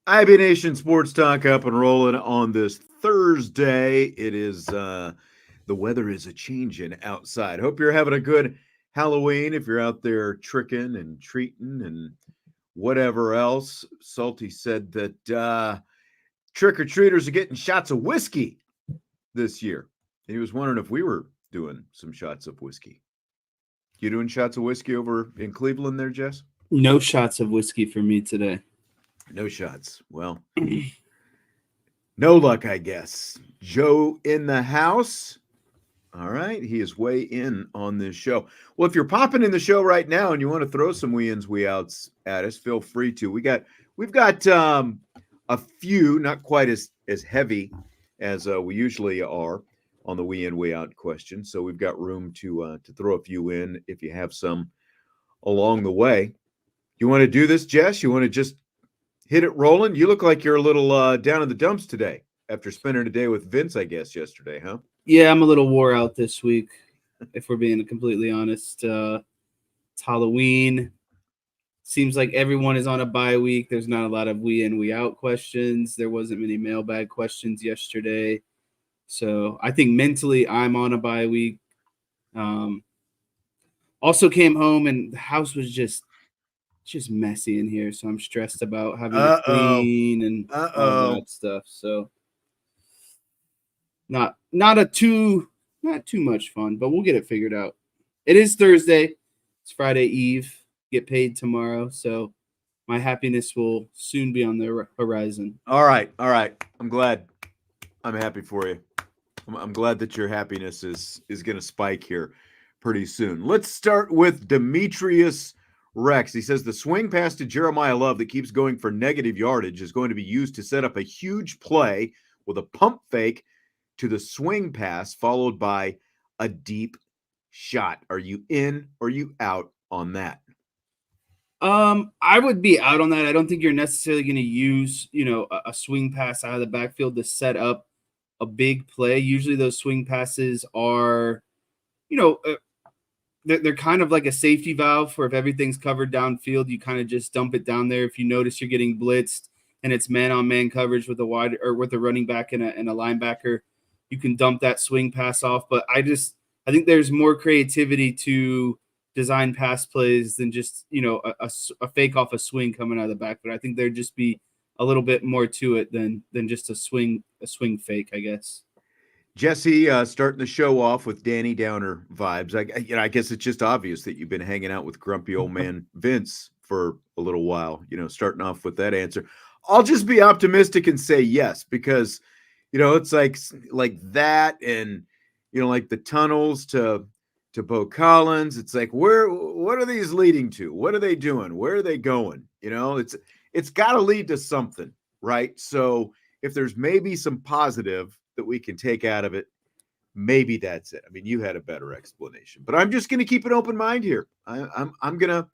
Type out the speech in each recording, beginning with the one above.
IB Nation Sports Talk up and rolling on this Thursday. It is the weather is a changing outside. Hope you're having a good Halloween. If you're out there tricking and treating and whatever else. Salty said that trick-or-treaters are getting shots of whiskey this year. And he was wondering if we were doing some shots of whiskey. You doing shots of whiskey over in Cleveland there, Jess? No shots of whiskey for me today. No shots. Well, no luck, I guess. Joe in the house. All right. He is way in on this show. Well, if you're popping in the show right now and you want to throw some we ins, we outs at us, feel free to. We've got a few, not quite as heavy as we usually are on the we in, we out question. So we've got room to throw a few in if you have some along the way. You want to do this, Jess? You want to just hit it rolling? You look like you're a little down in the dumps today after spending a day with Vince, I guess, yesterday, huh? Yeah, I'm a little wore out this week, if we're being completely honest. It's Halloween. Seems like everyone is on a bye week. There's not a lot of we in, we out questions. There wasn't many mailbag questions yesterday. So I think mentally I'm on a bye week. Also came home and the house was just messy in here, so I'm stressed about having to clean and all that stuff. So not too much fun, but we'll get it figured out. It is Thursday. It's Friday Eve. Get paid tomorrow, so my happiness will soon be on the horizon. All right. I'm glad. I'm happy for you. I'm glad that your happiness is going to spike here pretty soon. Let's start with Demetrius Rex. He says the swing pass to Jeremiah Love that keeps going for negative yardage is going to be used to set up a huge play with a pump fake to the swing pass followed by a deep shot. Are you in or you out on that? I would be out on that. I don't think you're necessarily going to use, a swing pass out of the backfield to set up a big play. Usually those swing passes are, they're kind of like a safety valve for if everything's covered downfield, you kind of just dump it down there. If you notice you're getting blitzed and it's man-on-man coverage with a wide or with a running back and a linebacker, you can dump that swing pass off. But I think there's more creativity to design pass plays than just, a fake off a swing coming out of the backfield. I think there'd just be a little bit more to it than just a swing fake, I guess. Jesse, starting the show off with Danny Downer vibes. I guess it's just obvious that you've been hanging out with grumpy old man Vince for a little while, starting off with that answer. I'll just be optimistic and say yes, because, it's like that and, like the tunnels to Bo Collins. It's like, what are these leading to? What are they doing? Where are they going? It's got to lead to something, right? So if there's maybe some positive that we can take out of it, maybe that's it. I mean, you had a better explanation, but I'm just going to keep an open mind here. I'm going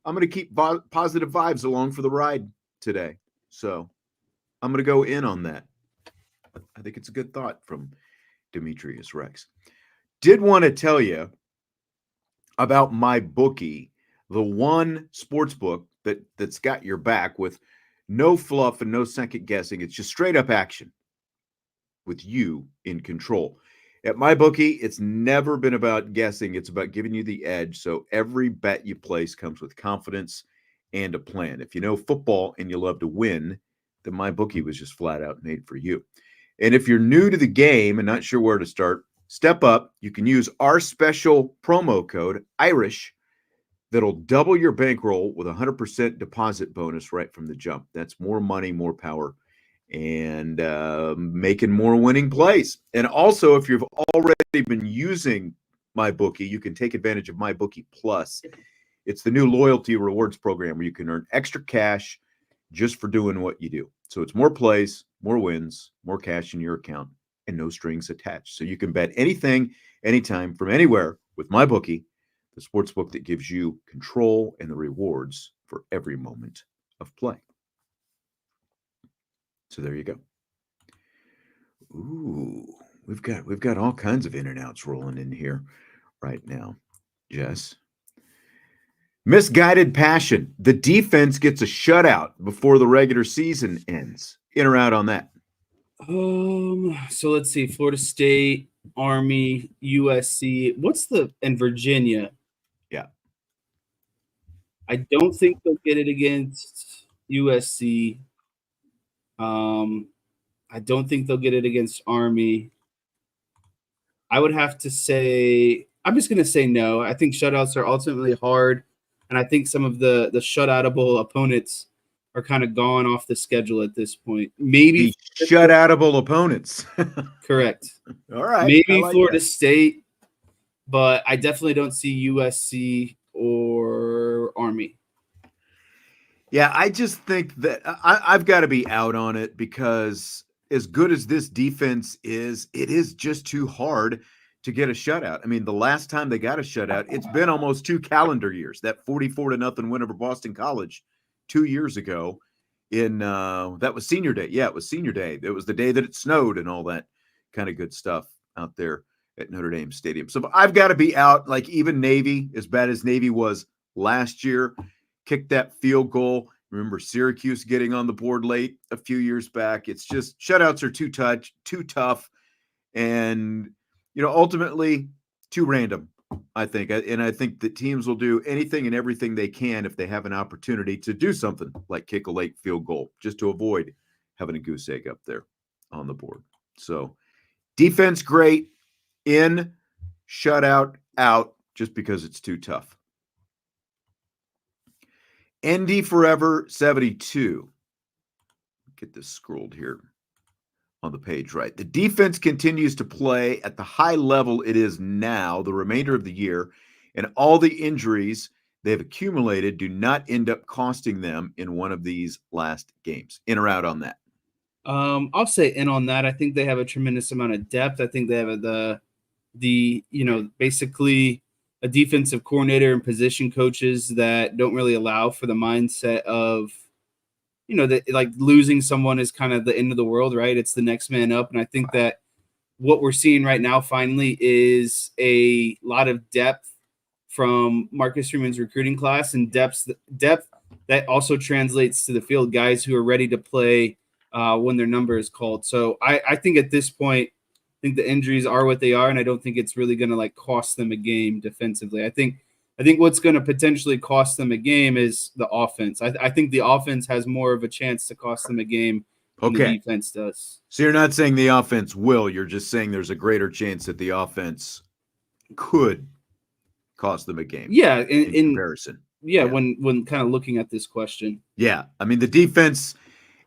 to keep positive vibes along for the ride today. So I'm going to go in on that. I think it's a good thought from Demetrius Rex. Did want to tell you about MyBookie, the one sports book that's got your back with no fluff and no second guessing. It's just straight up action with you in control. At MyBookie, it's never been about guessing. It's about giving you the edge. So every bet you place comes with confidence and a plan. If you know football and you love to win, then MyBookie was just flat out made for you. And if you're new to the game and not sure where to start, step up. You can use our special promo code, IRISH, that'll double your bankroll with a 100% deposit bonus right from the jump. That's more money, more power, and making more winning plays. And also, if you've already been using MyBookie, you can take advantage of MyBookie Plus. It's the new loyalty rewards program where you can earn extra cash just for doing what you do. So it's more plays, more wins, more cash in your account and no strings attached. So you can bet anything, anytime, from anywhere with MyBookie, the sportsbook that gives you control and the rewards for every moment of play. So there you go. Ooh, we've got all kinds of in and outs rolling in here right now. Jess. Misguided passion. The defense gets a shutout before the regular season ends. In or out on that? So let's see. Florida State, Army, USC. And Virginia. Yeah. I don't think they'll get it against USC. I don't think they'll get it against Army. I would have to say, I'm just going to say no. I think shutouts are ultimately hard, and I think some of the shutoutable opponents are kind of gone off the schedule at this point. Maybe the shutoutable opponents. Correct. All right. Maybe like Florida State, but I definitely don't see USC or Army. Yeah, I just think that I've got to be out on it because as good as this defense is, it is just too hard to get a shutout. I mean, the last time they got a shutout, it's been almost 2 calendar years. That 44-0 win over Boston College 2 years ago that was senior day. Yeah, it was senior day. It was the day that it snowed and all that kind of good stuff out there at Notre Dame Stadium. So I've got to be out. Like even Navy, as bad as Navy was last year, kicked that field goal. Remember Syracuse getting on the board late a few years back. It's just shutouts are too tough, and ultimately too random, I think. And I think that teams will do anything and everything they can if they have an opportunity to do something like kick a late field goal just to avoid having a goose egg up there on the board. So defense great, in, shutout, out, just because it's too tough. ND Forever 72. Get this scrolled here on the page right. The defense continues to play at the high level it is now, the remainder of the year, and all the injuries they've accumulated do not end up costing them in one of these last games. In or out on that? I'll say in on that. I think they have a tremendous amount of depth. I think they have basically a defensive coordinator and position coaches that don't really allow for the mindset of, that like losing someone is kind of the end of the world, right? It's the next man up. And I think that what we're seeing right now finally is a lot of depth from Marcus Freeman's recruiting class, and depth that also translates to the field, guys who are ready to play when their number is called. So I think at this point, I think the injuries are what they are, and I don't think it's really going to cost them a game defensively. I think what's going to potentially cost them a game is the offense. I think the offense has more of a chance to cost them a game than the defense does. So you're not saying the offense will. You're just saying there's a greater chance that the offense could cost them a game. Yeah, in comparison. Yeah, when kind of looking at this question. Yeah, I mean the defense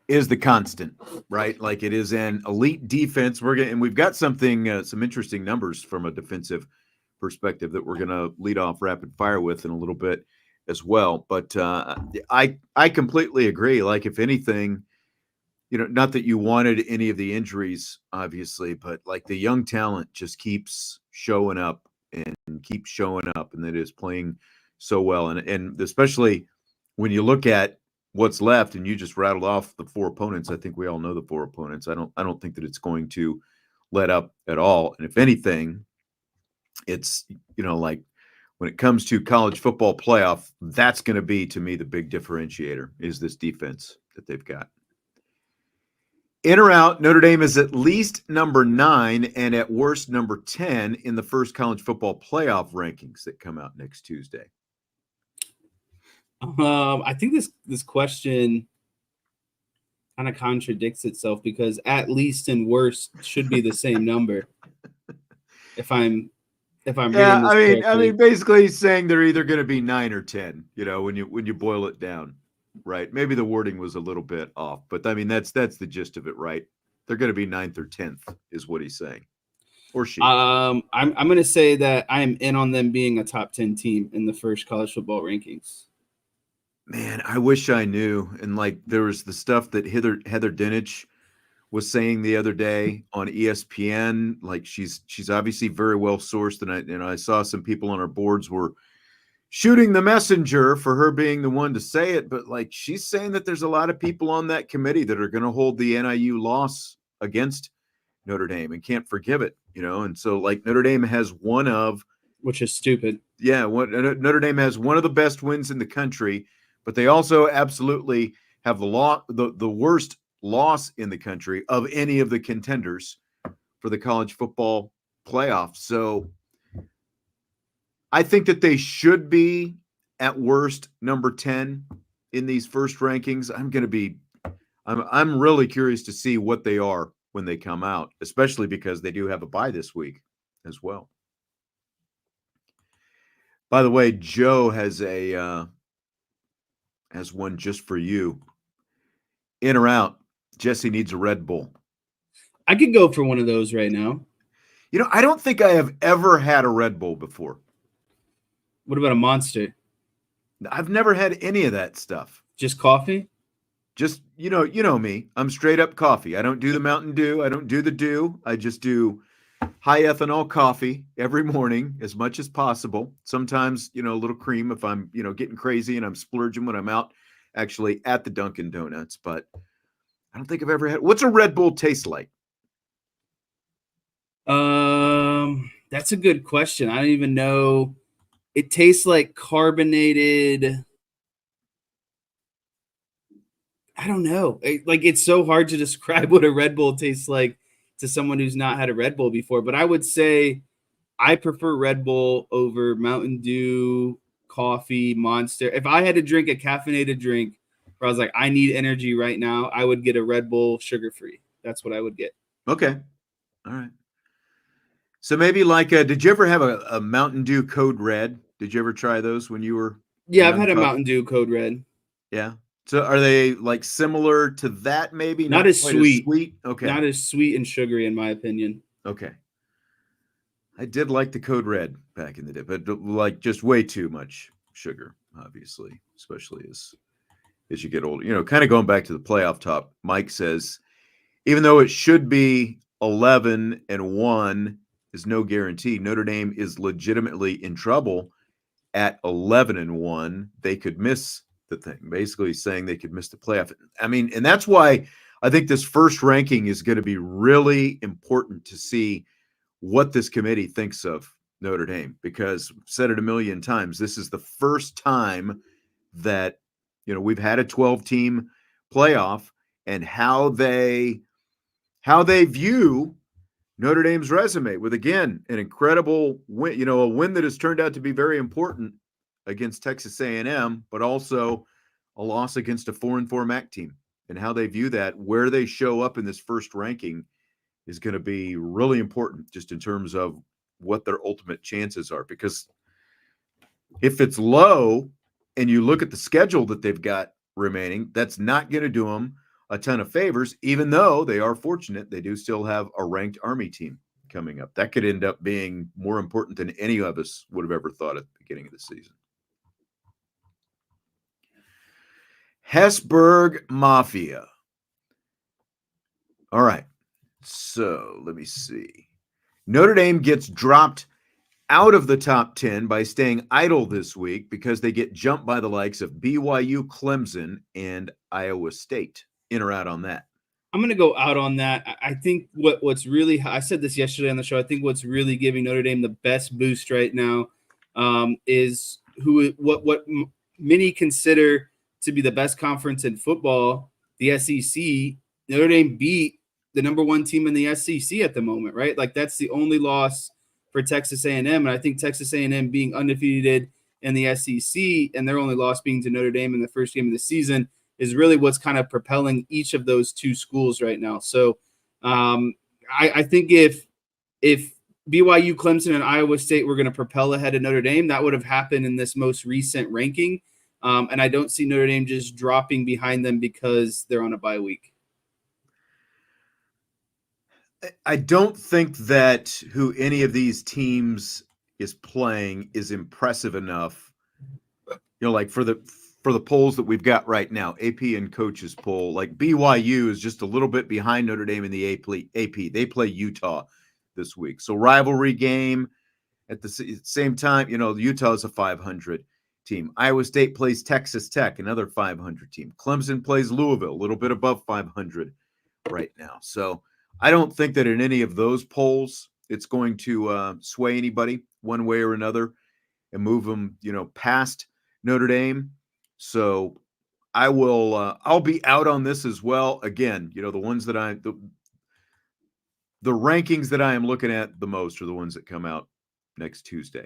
is the constant, right? Like it is an elite defense. We've got something, some interesting numbers from a defensive perspective that we're going to lead off rapid fire with in a little bit as well. But I completely agree. Like if anything, not that you wanted any of the injuries, obviously, but like the young talent just keeps showing up, and that is playing so well. And especially when you look at what's left, and you just rattled off the 4 opponents. I think we all know the 4 opponents. I don't think that it's going to let up at all. And if anything, it's, like when it comes to college football playoff, that's going to be, to me, the big differentiator is this defense that they've got. In or out, Notre Dame is at least number 9 and at worst number 10 in the first college football playoff rankings that come out next Tuesday. I think this question kind of contradicts itself because at least and worst should be the same number. If I'm reading this correctly. I mean, basically he's saying they're either going to be 9 or 10. When you boil it down, right? Maybe the wording was a little bit off, but I mean that's the gist of it, right? They're going to be 9th or 10th, is what he's saying, or she. I'm going to say that I am in on them being a top 10 team in the first college football rankings. Man, I wish I knew. And like there was the stuff that Heather Dinich was saying the other day on ESPN. Like she's obviously very well sourced, and I saw some people on our boards were shooting the messenger for her being the one to say it, but like she's saying that there's a lot of people on that committee that are going to hold the NIU loss against Notre Dame and can't forgive it, and so like Notre Dame has which is stupid. Yeah, Notre Dame has one of the best wins in the country, but they also absolutely have the worst loss in the country of any of the contenders for the college football playoff. So I think that they should be at worst number 10 in these first rankings. I'm really curious to see what they are when they come out, especially because they do have a bye this week as well. By the way, Joe has one just for you. In or out, Jesse needs a Red Bull. I could go for one of those right now. I don't think I have ever had a Red Bull before. What about a Monster? I've never had any of that stuff. Just coffee? Just, you know me. I'm straight up coffee. I don't do the Mountain Dew. I don't do the Dew. I just do high ethanol coffee every morning as much as possible. Sometimes, a little cream if I'm, getting crazy and I'm splurging when I'm out actually at the Dunkin' Donuts. But I don't think I've ever had. What's a Red Bull taste like? That's a good question. I don't even know. It tastes like carbonated. I don't know. It's so hard to describe what a Red Bull tastes like to someone who's not had a Red Bull before. But I would say I prefer Red Bull over Mountain Dew, coffee, Monster. If I had to drink a caffeinated drink where I was like, I need energy right now, I would get a Red Bull sugar-free. That's what I would get. Okay. All right. So maybe did you ever have a Mountain Dew Code Red? Did you ever try those when you were? Yeah, I've had a Mountain Dew Code Red. Yeah. So are they like similar to that? Maybe not as sweet. Okay. Not as sweet and sugary, in my opinion. Okay. I did like the Code Red back in the day, but like just way too much sugar, obviously, especially as you get older. Kind of going back to the playoff top. Mike says, even though it should be 11-1 is no guarantee. Notre Dame is legitimately in trouble at 11-1. They could miss the thing, basically saying they could miss the playoff. I mean, and that's why I think this first ranking is going to be really important to see what this committee thinks of Notre Dame, because I've said it a million times. This is the first time that, we've had a 12-team playoff, and how they view Notre Dame's resume with, again, an incredible win, a win that has turned out to be very important against Texas A&M, but also a loss against a 4-4 MAC team, and how they view that, where they show up in this first ranking is going to be really important just in terms of what their ultimate chances are. Because if it's low and you look at the schedule that they've got remaining, that's not going to do them a ton of favors, even though they are fortunate. They do still have a ranked Army team coming up. That could end up being more important than any of us would have ever thought at the beginning of the season. Hesburgh Mafia. All right. So let me see. Notre Dame gets dropped out of the top 10 by staying idle this week because they get jumped by the likes of BYU, Clemson, and Iowa State. In or out on that? I'm going to go out on that. I think what's really, I said this yesterday on the show, I think what's really giving Notre Dame the best boost right now is what many consider to be the best conference in football, the SEC. Notre Dame beat the number one team in the SEC at the moment, right? Like that's the only loss for Texas A&M. And I think Texas A&M being undefeated in the SEC and their only loss being to Notre Dame in the first game of the season is really what's kind of propelling each of those two schools right now. So I think if BYU, Clemson, and Iowa State were going to propel ahead of Notre Dame, that would have happened in this most recent ranking. And I don't see Notre Dame just dropping behind them because they're on a bye week. I don't think that who any of these teams is playing is impressive enough, like for for the polls that we've got right now, AP and coaches poll, like BYU is just a little bit behind Notre Dame in the AP. They play Utah this week. So rivalry game at the same time, Utah is a 500 team. Iowa State plays Texas Tech, another 500 team. Clemson plays Louisville, a little bit above 500 right now. So I don't think that in any of those polls, it's going to sway anybody one way or another and move them, past Notre Dame. So I'll be out on this as well. Again, the ones that the rankings that I am looking at the most are the ones that come out next Tuesday.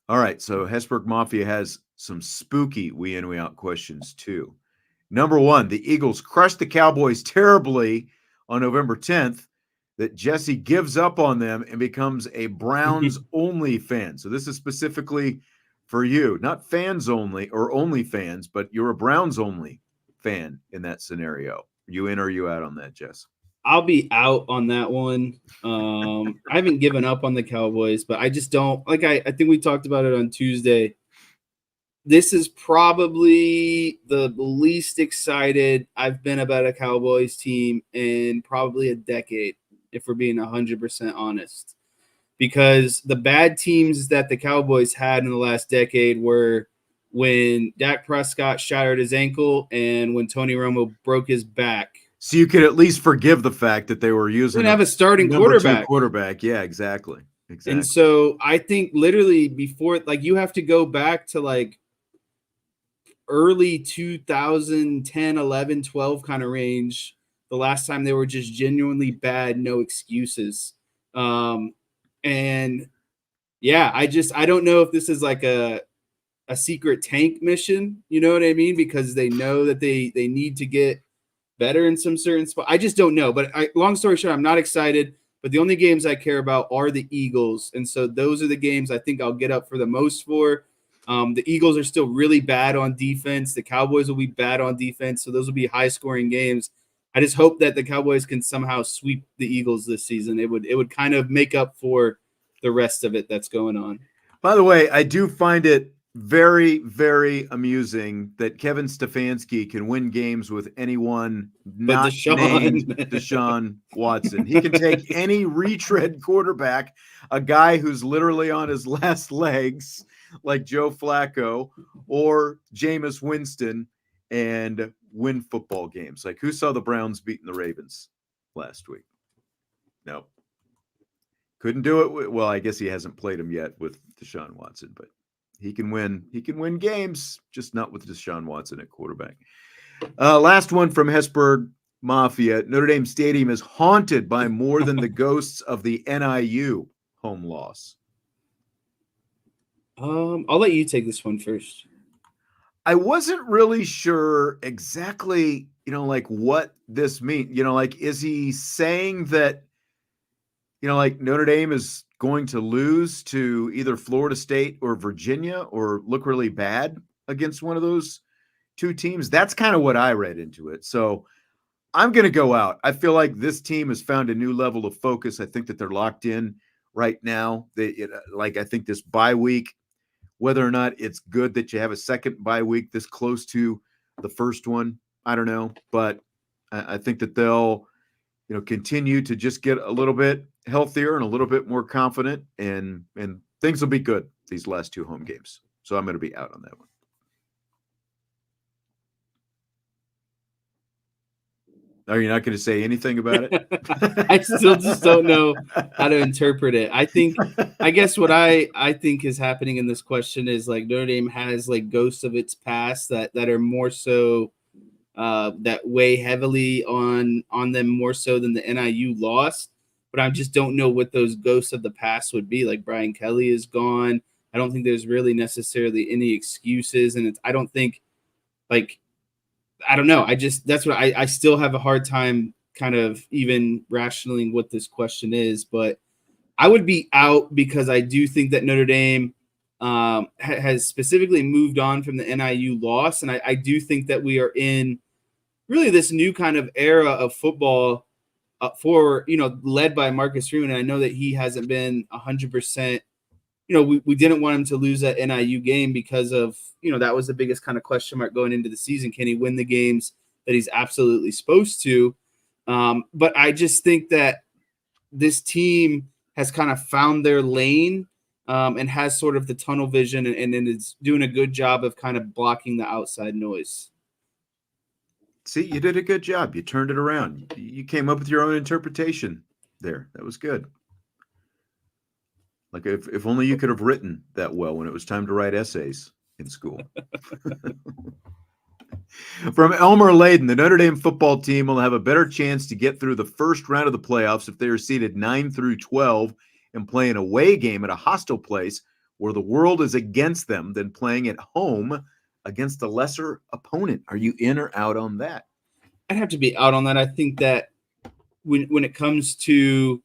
All right, so Hesburgh Mafia has some spooky we in, we out questions too. Number one, the Eagles crushed the Cowboys terribly on November 10th, that Jesse gives up on them and becomes a Browns only fan. So this is specifically for you, not fans only or only fans, but you're a Browns only fan in that scenario. You in or you out on that, Jess? I'll be out on that one. I haven't given up on the Cowboys, but I just don't like. I think we talked about it on Tuesday. This is probably the least excited I've been about a Cowboys team in probably a decade, if we're being 100% honest. Because the bad teams that the Cowboys had in the last decade were when Dak Prescott shattered his ankle and when Tony Romo broke his back. So you could at least forgive the fact that they were using have a starting quarterback. Yeah, exactly. And so I think literally before, like, you have to go back to like early 2010, 11, 12 kind of range. The last time they were just genuinely bad, no excuses. And yeah, I don't know if this is like a secret tank mission, you know what I mean? Because they know that they need to get better in some certain spot. I just don't know. But long story short, I'm not excited. But the only games I care about are the Eagles. And so those are the games I think I'll get up for the most for. The Eagles are still really bad on defense. The Cowboys will be bad on defense. So those will be high-scoring games. I just hope that the Cowboys can somehow sweep the Eagles this season. It would kind of make up for the rest of it that's going on. By the way, I do find it very, very amusing that Kevin Stefanski can win games with anyone not named Deshaun Watson. He can take any retread quarterback, a guy who's literally on his last legs, like Joe Flacco or Jameis Winston, and win football games. Like, who saw the Browns beating the Ravens last week? No. Couldn't do it. Well, I guess he hasn't played them yet with Deshaun Watson, but he can win. He can win games, just not with Deshaun Watson at quarterback. Last one from Hesburgh Mafia. Notre Dame Stadium is haunted by more than the ghosts of the NIU home loss. I'll let you take this one first. I wasn't really sure exactly, like what this means. Like, is he saying that, like Notre Dame is going to lose to either Florida State or Virginia or look really bad against one of those two teams? That's kind of what I read into it. So I'm going to go out. I feel like this team has found a new level of focus. I think that they're locked in right now. I think this bye week, whether or not it's good that you have a second bye week this close to the first one, I don't know. But I think that they'll, continue to just get a little bit healthier and a little bit more confident, and things will be good these last two home games. So I'm going to be out on that one. Are you not going to say anything about it? I still just don't know how to interpret it. I guess what I think is happening in this question is like Notre Dame has like ghosts of its past that are more so that weigh heavily on them more so than the NIU loss. But I just don't know what those ghosts of the past would be. Like Brian Kelly is gone. I don't think there's really necessarily any excuses. And I don't think like, I don't know. That's what I still have a hard time kind of even rationaling what this question is, but I would be out because I do think that Notre Dame has specifically moved on from the NIU loss. And I do think that we are in really this new kind of era of football led by Marcus Freeman. And I know that he hasn't been 100% we didn't want him to lose that NIU game because of, that was the biggest kind of question mark going into the season. Can he win the games that he's absolutely supposed to? But I just think that this team has kind of found their lane and has sort of the tunnel vision and is doing a good job of kind of blocking the outside noise. See, you did a good job. You turned it around. You came up with your own interpretation there. That was good. Like if only you could have written that well when it was time to write essays in school. From Elmer Layden, the Notre Dame football team will have a better chance to get through the first round of the playoffs if they are seeded 9 through 12 and play an away game at a hostile place where the world is against them than playing at home against a lesser opponent. Are you in or out on that? I'd have to be out on that. I think that when it comes to,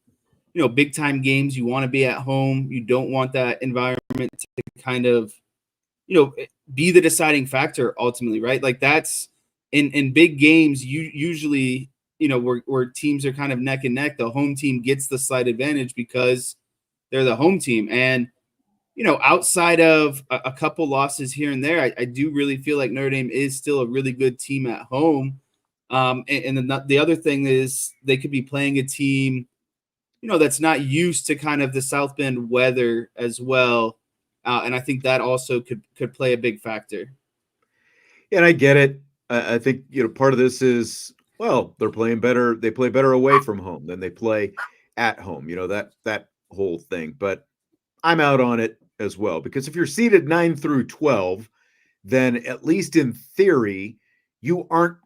big time games, you want to be at home. You don't want that environment to kind of, be the deciding factor ultimately, right? Like that's in big games, you usually, where teams are kind of neck and neck, the home team gets the slight advantage because they're the home team. And, outside of a couple losses here and there, I do really feel like Notre Dame is still a really good team at home. And then the other thing is they could be playing a team, that's not used to kind of the South Bend weather as well. And I think that also could play a big factor. Yeah, and I get it. I think, part of this is, well, they're playing better. They play better away from home than they play at home, that whole thing. But I'm out on it as well, because if you're seeded 9 through 12, then at least in theory, you aren't,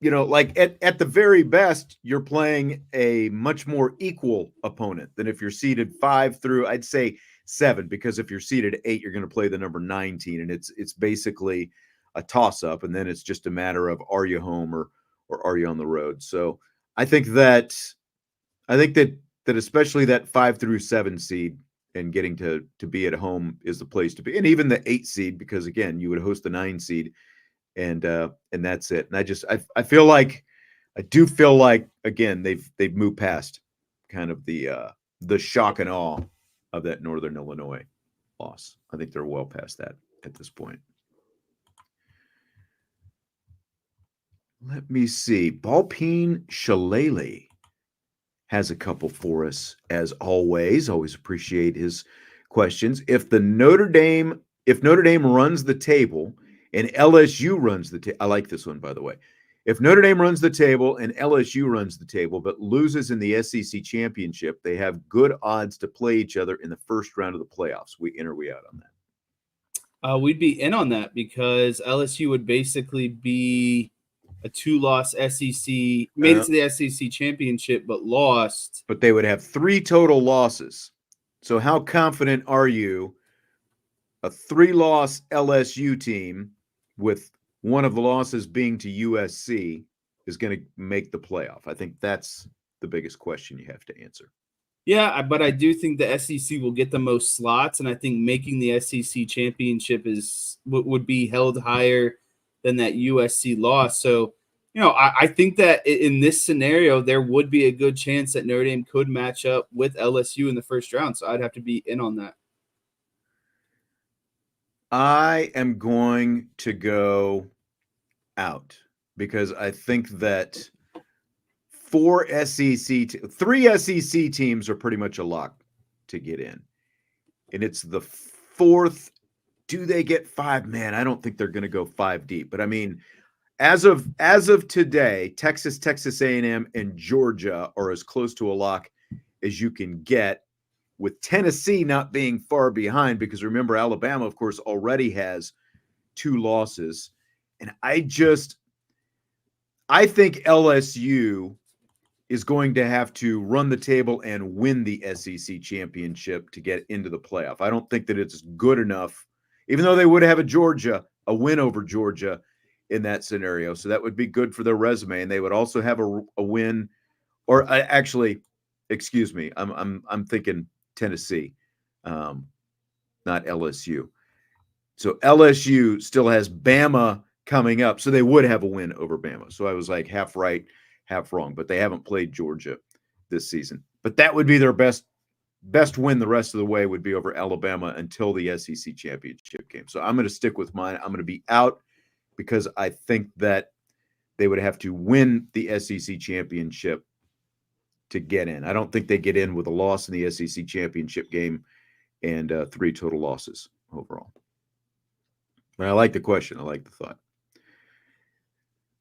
like at the very best, you're playing a much more equal opponent than if you're seeded 5 through, I'd say 7, because if you're seeded 8, you're going to play the number 19, and it's basically a toss-up, and then it's just a matter of are you home or are you on the road. So I think that especially that 5 through 7 seed and getting to be at home is the place to be, and even the 8 seed, because again, you would host the 9 seed, and that's it. And I feel like again they've moved past kind of the shock and awe of that Northern Illinois loss. I think they're well past that at this point. Let me see. Balpine Shalele has a couple for us as always. Always appreciate his questions. If Notre Dame runs the table and LSU runs the table, I like this one, by the way. If Notre Dame runs the table and LSU runs the table but loses in the SEC championship, they have good odds to play each other in the first round of the playoffs. We in or we out on that? We'd be in on that because LSU would basically be a 2-loss SEC, made it to the SEC championship but lost. But they would have 3 total losses. So how confident are you a 3-loss LSU team with one of the losses being to USC is going to make the playoff? I think that's the biggest question you have to answer. Yeah, but I do think the SEC will get the most slots, and I think making the SEC championship would be held higher than that USC loss. So, I think that in this scenario, there would be a good chance that Notre Dame could match up with LSU in the first round. So I'd have to be in on that. I am going to go out because I think that 3 SEC teams are pretty much a lock to get in. And it's the 4th. Do they get 5? Man, I don't think they're going to go 5 deep. But I mean, as of today, Texas, Texas A&M, and Georgia are as close to a lock as you can get, with Tennessee not being far behind, because remember, Alabama, of course, already has 2 losses. And I think LSU is going to have to run the table and win the SEC championship to get into the playoff. I don't think that it's good enough, even though they would have a win over Georgia in that scenario. So that would be good for their resume. And they would also have a win, or actually, excuse me, I'm thinking Tennessee, not LSU. So LSU still has Bama coming up, so they would have a win over Bama. So I was like half right, half wrong, but they haven't played Georgia this season. But that would be their best best win the rest of the way would be over Alabama until the SEC championship game. So I'm going to stick with mine. I'm going to be out because I think that they would have to win the SEC championship to get in. I don't think they get in with a loss in the SEC championship game and 3 total losses overall. But I like the question. I like the thought.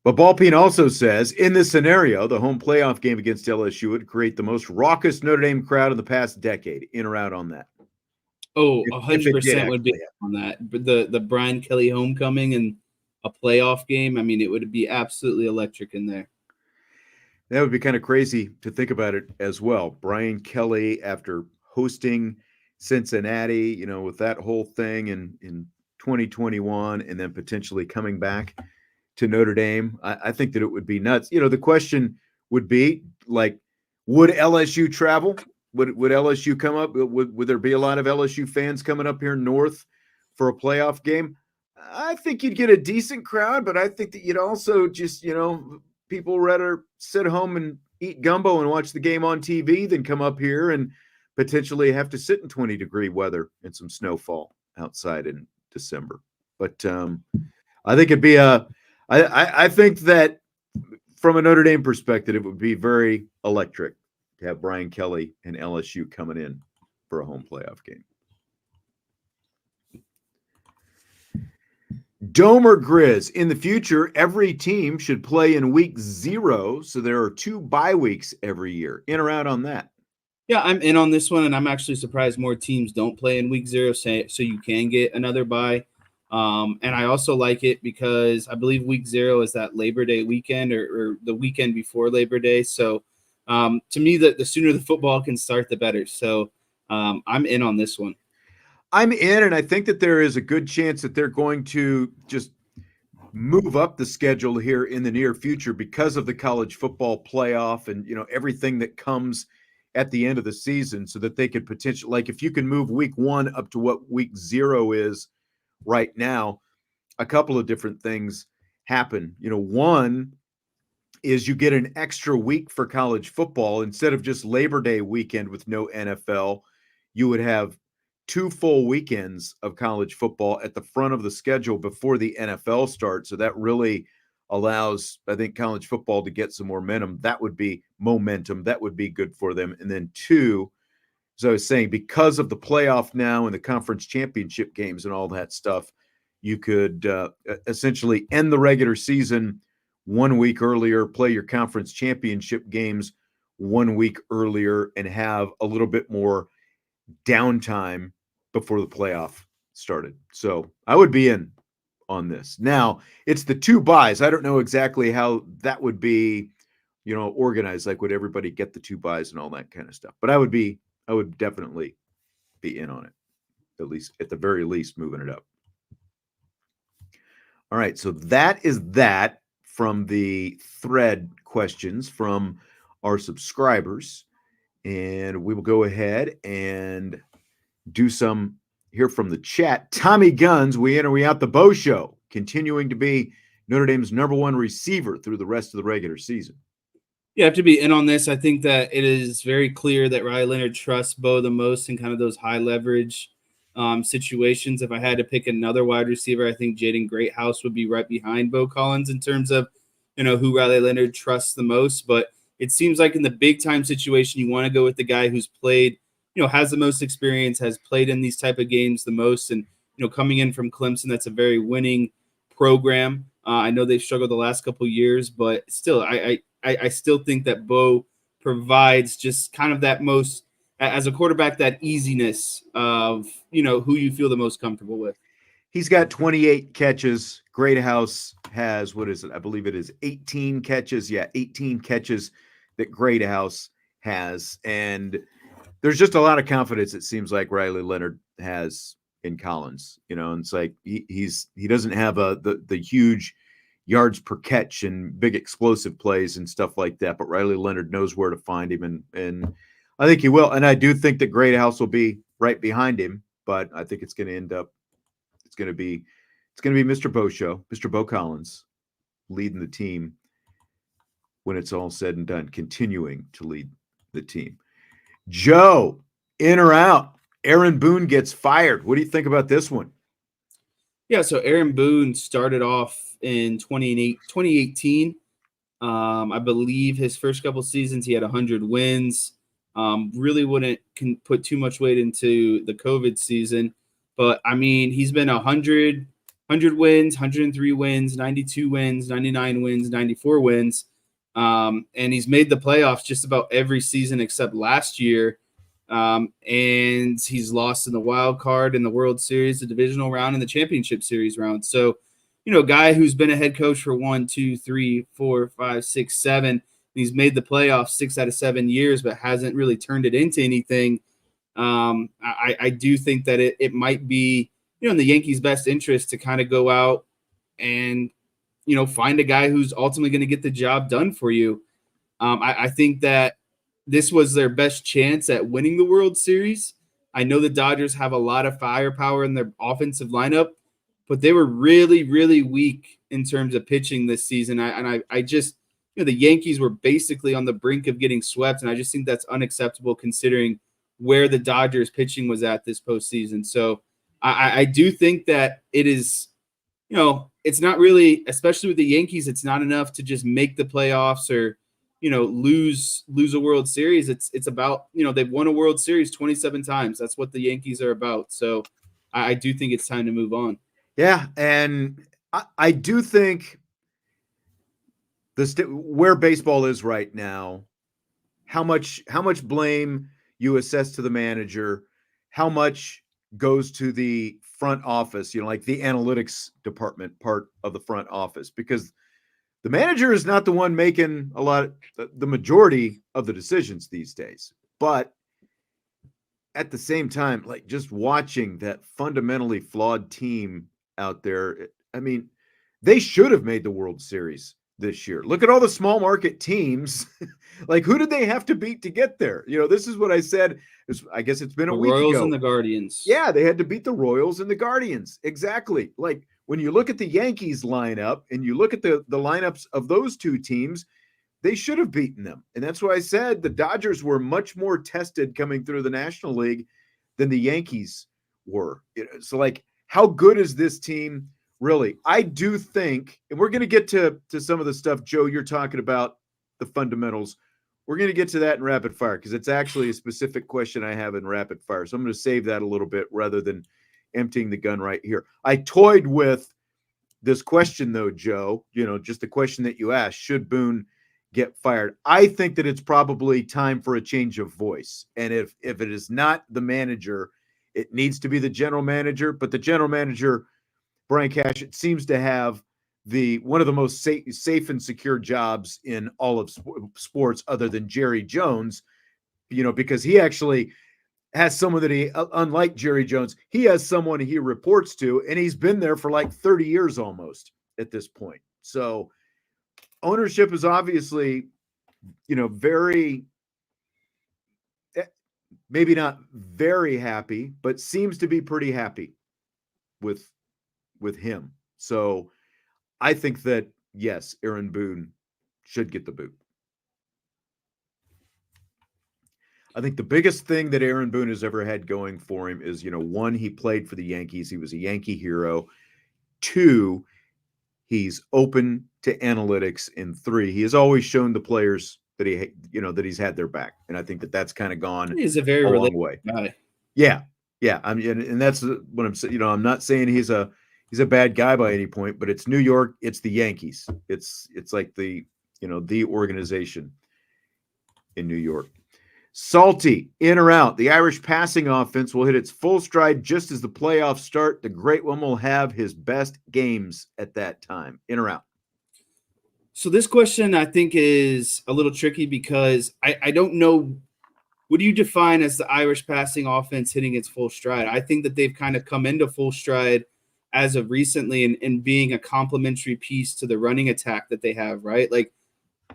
But Ballpeen also says, in this scenario, the home playoff game against LSU would create the most raucous Notre Dame crowd in the past decade. In or out on that? Oh, If it did 100% would be actually on that. But the Brian Kelly homecoming and a playoff game, I mean, it would be absolutely electric in there. That would be kind of crazy to think about it as well. Brian Kelly, after hosting Cincinnati, you know, with that whole thing in 2021, and then potentially coming back to Notre Dame, I think that it would be nuts. You know, the question would be like, would LSU travel? Would LSU come up? Would there be a lot of LSU fans coming up here north for a playoff game? I think you'd get a decent crowd, but I think that you'd also just, you know, people rather sit home and eat gumbo and watch the game on TV than come up here and potentially have to sit in 20-degree weather and some snowfall outside in December. But I think it'd be I think that from a Notre Dame perspective, it would be very electric to have Brian Kelly and LSU coming in for a home playoff game. Dome or Grizz, in the future, every team should play in week 0, so there are 2 bye weeks every year. In or out on that? Yeah, I'm in on this one, and I'm actually surprised more teams don't play in week 0, so you can get another bye. And I also like it because I believe week 0 is that Labor Day weekend or the weekend before Labor Day. So to me, the sooner the football can start, the better. So I'm in on this one. I'm in, and I think that there is a good chance that they're going to just move up the schedule here in the near future because of the college football playoff and, you know, everything that comes at the end of the season, so that they could potentially, like, if you can move week 1 up to what week 0 is right now, a couple of different things happen. You know, one is you get an extra week for college football. Instead of just Labor Day weekend with no NFL, you would have 2 full weekends of college football at the front of the schedule before the NFL starts. So that really allows, I think, college football to get some momentum. That would be good for them. And then 2, as I was saying, because of the playoff now and the conference championship games and all that stuff, you could essentially end the regular season 1 week earlier, play your conference championship games 1 week earlier, and have a little bit more downtime before the playoff started. So I would be in on this. Now, it's the 2 buys. I don't know exactly how that would be, you know, organized. Like, would everybody get the 2 buys and all that kind of stuff? But I would definitely be in on it, at the very least, moving it up. All right, so that is that from the thread questions from our subscribers. And we will go ahead and do some here from the chat. Tommy Guns, we in or we out the Bo Show, continuing to be Notre Dame's #1 receiver through the rest of the regular season. You have to be in on this. I think that it is very clear that Riley Leonard trusts Bo the most in kind of those high leverage situations. If I had to pick another wide receiver, I think Jaden Greathouse would be right behind Bo Collins in terms of, you know, who Riley Leonard trusts the most. But it seems like in the big time situation, you want to go with the guy who's played, you know, has the most experience, has played in these type of games the most. And, you know, coming in from Clemson, that's a very winning program. I know they've struggled the last couple of years, but still, I still think that Bo provides just kind of that most, as a quarterback, that easiness of, you know, who you feel the most comfortable with. He's got 28 catches. Greathouse has, what is it? I believe it is 18 catches. Yeah, 18 catches that Greathouse has. And there's just a lot of confidence, it seems like, Riley Leonard has in Collins. You know, and it's like he doesn't have the huge yards per catch and big explosive plays and stuff like that, but Riley Leonard knows where to find him, and I think he will. And I do think that Greathouse will be right behind him, but I think it's going to be Mr. Bo Show, Mr. Bo Collins, leading the team when it's all said and done, continuing to lead the team. Joe, In or out? Aaron Boone gets fired. What do you think about this one? Yeah, so Aaron Boone started off in 2018. I believe his first couple seasons he had 100 wins. Really wouldn't put too much weight into the COVID season, but I mean he's been 100 wins, 103 wins, 92 wins, 99 wins, 94 wins, and he's made the playoffs just about every season except last year. And he's lost in the wild card, in the World Series, the divisional round, and the championship series round. So, guy who's been a head coach for 1, 2, 3, 4, 5, 6, 7. He's made the playoffs 6 out of 7 years, but hasn't really turned it into anything. I do think that it might be, in the Yankees' best interest to kind of go out and, find a guy who's ultimately going to get the job done for you. I think that this was their best chance at winning the World Series. I know the Dodgers have a lot of firepower in their offensive lineup, but they were really, really weak in terms of pitching this season. I just, the Yankees were basically on the brink of getting swept, and I just think that's unacceptable considering where the Dodgers pitching was at this postseason. So I do think that it is, it's not really, especially with the Yankees, it's not enough to just make the playoffs or, lose a World Series. It's about, they've won a World Series 27 times. That's what the Yankees are about. So I do think it's time to move on. Yeah, and I do think where baseball is right now, how much blame you assess to the manager, how much goes to the front office, like the analytics department part of the front office, because the manager is not the one making the majority of the decisions these days. But at the same time, like just watching that fundamentally flawed team out there, I mean, they should have made the World Series this year. Look at all the small market teams. Like, who did they have to beat to get there? This is what I said. I guess it's been a week ago. The Royals and the Guardians. Yeah, they had to beat the Royals and the Guardians. Exactly. Like, when you look at the Yankees lineup and you look at the lineups of those two teams, they should have beaten them. And that's why I said the Dodgers were much more tested coming through the National League than the Yankees were. So, like, how good is this team? Really, I do think, and we're going to get to some of the stuff, Joe, you're talking about, the fundamentals. We're going to get to that in rapid fire because it's actually a specific question I have in rapid fire. So I'm going to save that a little bit rather than emptying the gun right here. I toyed with this question, though, Joe, just the question that you asked, should Boone get fired? I think that it's probably time for a change of voice. And if it is not the manager, it needs to be the general manager. But the general manager, Brian Cash, it seems to have one of the most safe and secure jobs in all of sports other than Jerry Jones, because he actually has someone that unlike Jerry Jones, he has someone he reports to, and he's been there for like 30 years almost at this point. So ownership is obviously, very, maybe not very happy, but seems to be pretty happy with him. So I think that, yes, Aaron Boone should get the boot. I think the biggest thing that Aaron Boone has ever had going for him is, one, he played for the Yankees. He was a Yankee hero. 2, he's open to analytics. And 3, he has always shown the players that that he's had their back. And I think that that's kind of gone He's a very long way. Guy. Yeah. Yeah. I mean, and that's what I'm saying. I'm not saying he's a bad guy by any point, but it's New York. It's the Yankees. It's like the organization in New York. Salty, in or out? The Irish passing offense will hit its full stride just as the playoffs start. The great one will have his best games at that time. In or out? So this question I think is a little tricky because I don't know. What do you define as the Irish passing offense hitting its full stride? I think that they've kind of come into full stride as of recently and being a complementary piece to the running attack that they have, right? Like,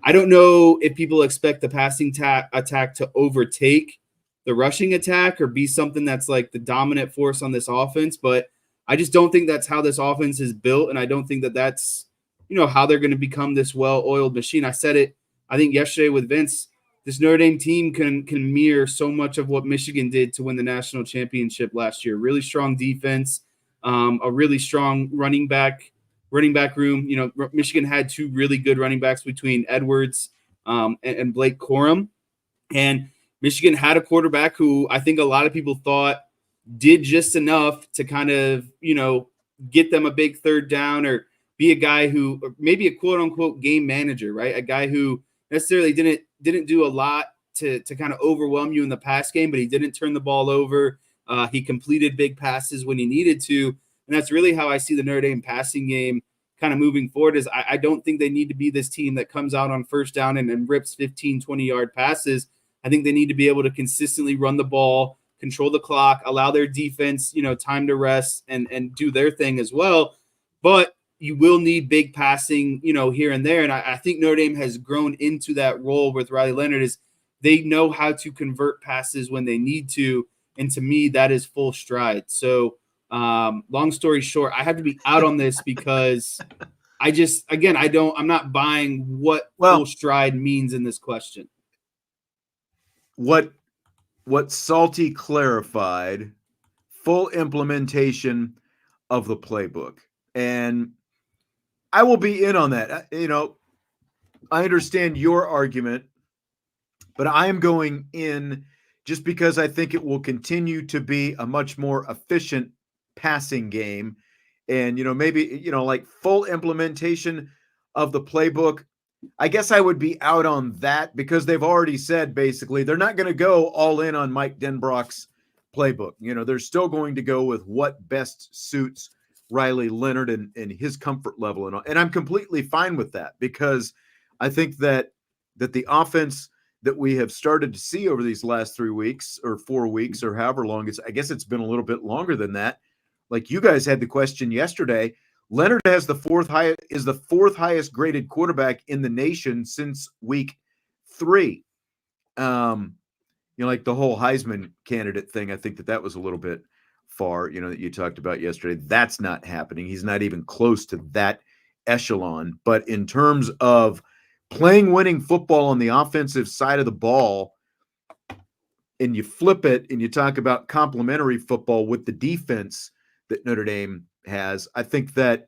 I don't know if people expect the passing attack to overtake the rushing attack or be something that's like the dominant force on this offense, but I just don't think that's how this offense is built, and I don't think that that's, how they're going to become this well-oiled machine. I said it, I think, yesterday with Vince. this Notre Dame team can mirror so much of what Michigan did to win the national championship last year. Really strong defense, a really strong running back room. You know, Michigan had two really good running backs between Edwards and Blake Corum. And Michigan had a quarterback who I think a lot of people thought did just enough to kind of, you know, get them a big third down or be a guy who maybe a quote unquote game manager, right? A guy who necessarily didn't do a lot to kind of overwhelm you in the pass game, but he didn't turn the ball over. He completed big passes when he needed to. And that's really how I see the Notre Dame passing game kind of moving forward is I don't think they need to be this team that comes out on first down and rips 15, 20-yard passes. I think they need to be able to consistently run the ball, control the clock, allow their defense, you know, time to rest and do their thing as well. But you will need big passing, you know, here and there. And I think Notre Dame has grown into that role with Riley Leonard is they know how to convert passes when they need to. And to me, that is full stride. So long story short, I have to be out on this because I'm not buying what full stride means in this question. What Salty clarified, full implementation of the playbook. And I will be in on that. You know, I understand your argument, but I am going in just because I think it will continue to be a much more efficient passing game. And, you know, maybe, you know, like full implementation of the playbook. I guess I would be out on that because they've already said basically they're not going to go all in on Mike Denbrock's playbook. You know, they're still going to go with what best suits Riley Leonard and his comfort level. And I'm completely fine with that because I think that the offense that we have started to see over these last 3 weeks or 4 weeks or however long I guess it's been a little bit longer than that. Like you guys had the question yesterday, Leonard is the fourth highest graded quarterback in the nation since week 3. You know, like the whole Heisman candidate thing, I think that was a little bit far, you know, that you talked about yesterday. That's not happening. He's not even close to that echelon. But in terms of playing winning football on the offensive side of the ball, and you flip it and you talk about complementary football with the defense that Notre Dame has, I think that,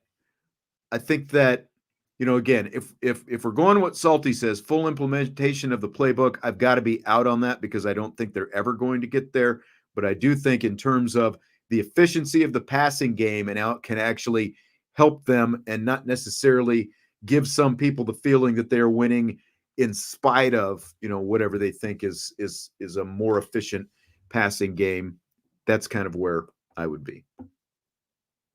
you know, again, if we're going what Salty says, full implementation of the playbook, I've got to be out on that because I don't think they're ever going to get there. But I do think in terms of the efficiency of the passing game and how it can actually help them and not necessarily give some people the feeling that they're winning in spite of, you know, whatever they think is a more efficient passing game. That's kind of where I would be.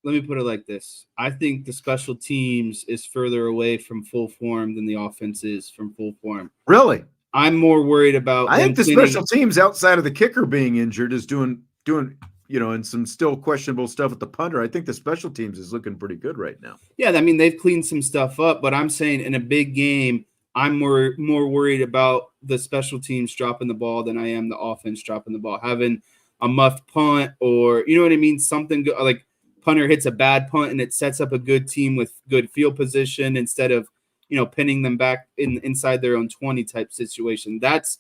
Let me put it like this. I think the special teams is further away from full form than the offense is from full form. Really? I'm more worried about. I think the special teams outside of the kicker being injured is doing, you know, and some still questionable stuff with the punter. I think the special teams is looking pretty good right now. Yeah, I mean, they've cleaned some stuff up, but I'm saying in a big game, I'm more worried about the special teams dropping the ball than I am the offense dropping the ball. Having a muffed punt or, you know what I mean, something like punter hits a bad punt and it sets up a good team with good field position instead of, you know, pinning them back inside their own 20 type situation. That's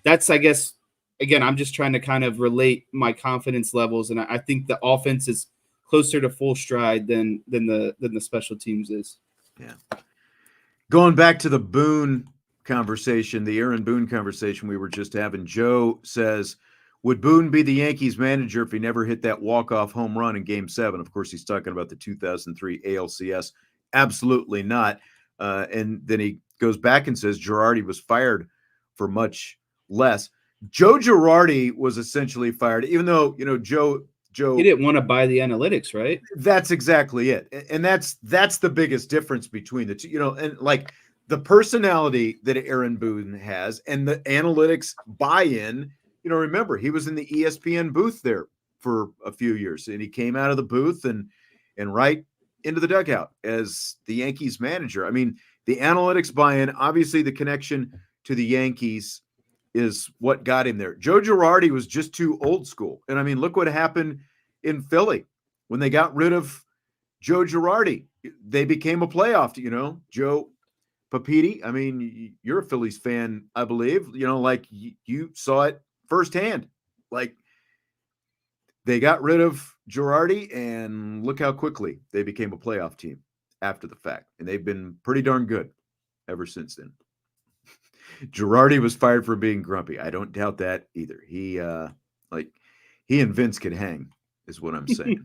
I guess, again, I'm just trying to kind of relate my confidence levels, and I think the offense is closer to full stride than the special teams is. Yeah. Going back to the Boone conversation, the Aaron Boone conversation we were just having, Joe says, would Boone be the Yankees manager if he never hit that walk-off home run in Game 7? Of course, he's talking about the 2003 ALCS. Absolutely not. And then he goes back and says Girardi was fired for much less. Joe Girardi was essentially fired, even though, you know, Joe he didn't want to buy the analytics, right? That's exactly it. And that's the biggest difference between the two, you know, and like the personality that Aaron Boone has and the analytics buy-in. You know, remember, he was in the ESPN booth there for a few years, and he came out of the booth and right into the dugout as the Yankees manager. I mean, the analytics buy-in, obviously the connection to the Yankees is what got him there. Joe Girardi was just too old school. And I mean, look what happened in Philly when they got rid of Joe Girardi. They became a playoff, you know. Joe Papiti, I mean, you're a Phillies fan, I believe. Like you saw it firsthand. Like they got rid of Girardi, and look how quickly they became a playoff team after the fact. And they've been pretty darn good ever since then. Girardi was fired for being grumpy. I don't doubt that either. He and Vince could hang, is what I'm saying.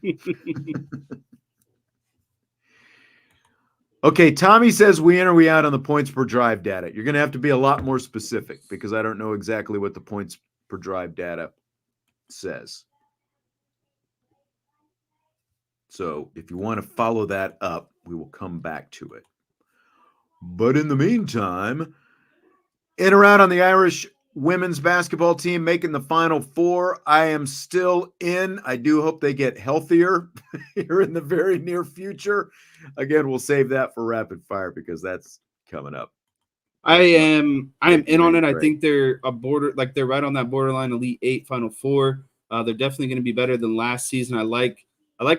Okay, Tommy says we in or we out on the points per drive data. You're going to have to be a lot more specific because I don't know exactly what the points per drive data says. So if you want to follow that up, we will come back to it. But in the meantime, in or out on the Irish women's basketball team making the Final Four. I am still in. I do hope they get healthier here in the very near future. Again, we'll save that for rapid fire because that's coming up. I am in on it. I think they're they're right on that borderline Elite Eight, Final Four. They're definitely going to be better than last season. I like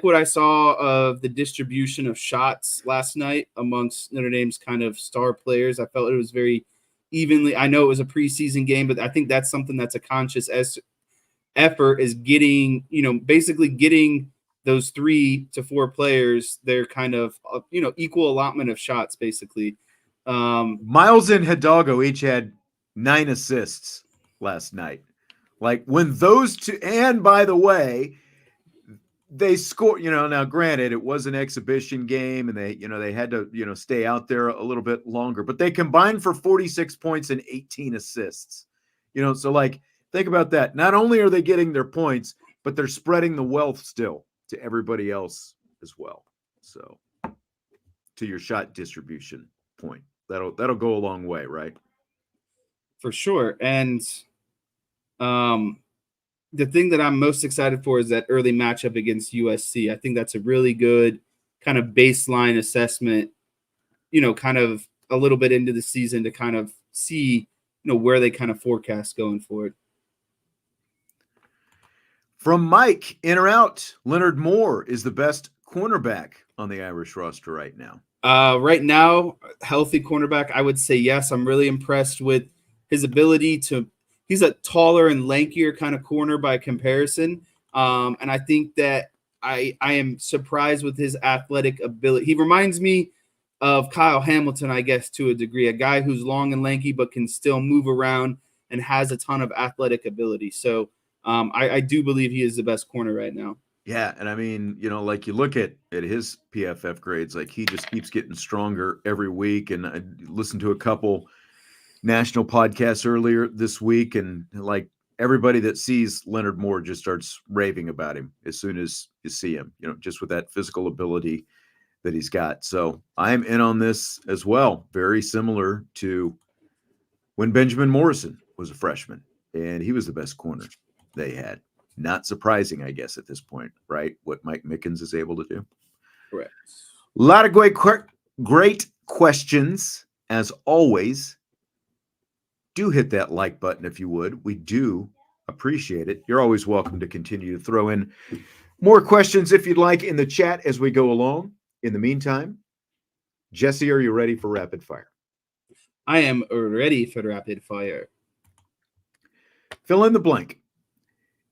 what I saw of the distribution of shots last night amongst Notre Dame's kind of star players. I felt it was very evenly. I know it was a preseason game, but I think that's something that's a conscious effort is getting, basically getting those 3 to 4 players their kind of, equal allotment of shots, basically. Miles and Hidalgo each had 9 assists last night. Like when those two, and by the way, they scored, now granted it was an exhibition game and they had to, stay out there a little bit longer, but they combined for 46 points and 18 assists, so like, think about that. Not only are they getting their points, but they're spreading the wealth still to everybody else as well. So to your shot distribution point, that'll go a long way, right? For sure. And, the thing that I'm most excited for is that early matchup against USC. I think that's a really good kind of baseline assessment, kind of a little bit into the season to kind of see, where they kind of forecast going forward. From Mike, in or out, Leonard Moore is the best cornerback on the Irish roster right now. Right now, healthy cornerback, I would say yes. I'm really impressed with his ability to – he's a taller and lankier kind of corner by comparison. And I think that I am surprised with his athletic ability. He reminds me of Kyle Hamilton, I guess, to a degree, a guy who's long and lanky but can still move around and has a ton of athletic ability. So I do believe he is the best corner right now. Yeah, and I mean, like you look at his PFF grades, like he just keeps getting stronger every week. And I listened to a couple national podcasts earlier this week, and like everybody that sees Leonard Moore just starts raving about him as soon as you see him, just with that physical ability that he's got. So I'm in on this as well. Very similar to when Benjamin Morrison was a freshman and he was the best corner they had. Not surprising, I guess, at this point, right? What Mike Mickens is able to do. Correct. A lot of great questions, as always. Do hit that like button if you would. We do appreciate it. You're always welcome to continue to throw in more questions if you'd like in the chat as we go along. In the meantime, Jesse, are you ready for rapid fire? I am ready for rapid fire. Fill in the blank.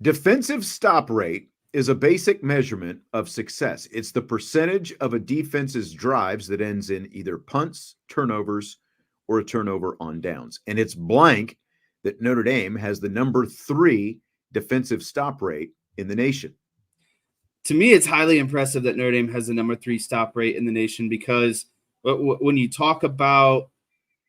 Defensive stop rate is a basic measurement of success. It's the percentage of a defense's drives that ends in either punts, turnovers, or a turnover on downs. And it's blank that Notre Dame has the number 3 defensive stop rate in the nation. To me, it's highly impressive that Notre Dame has the number 3 stop rate in the nation because when you talk about,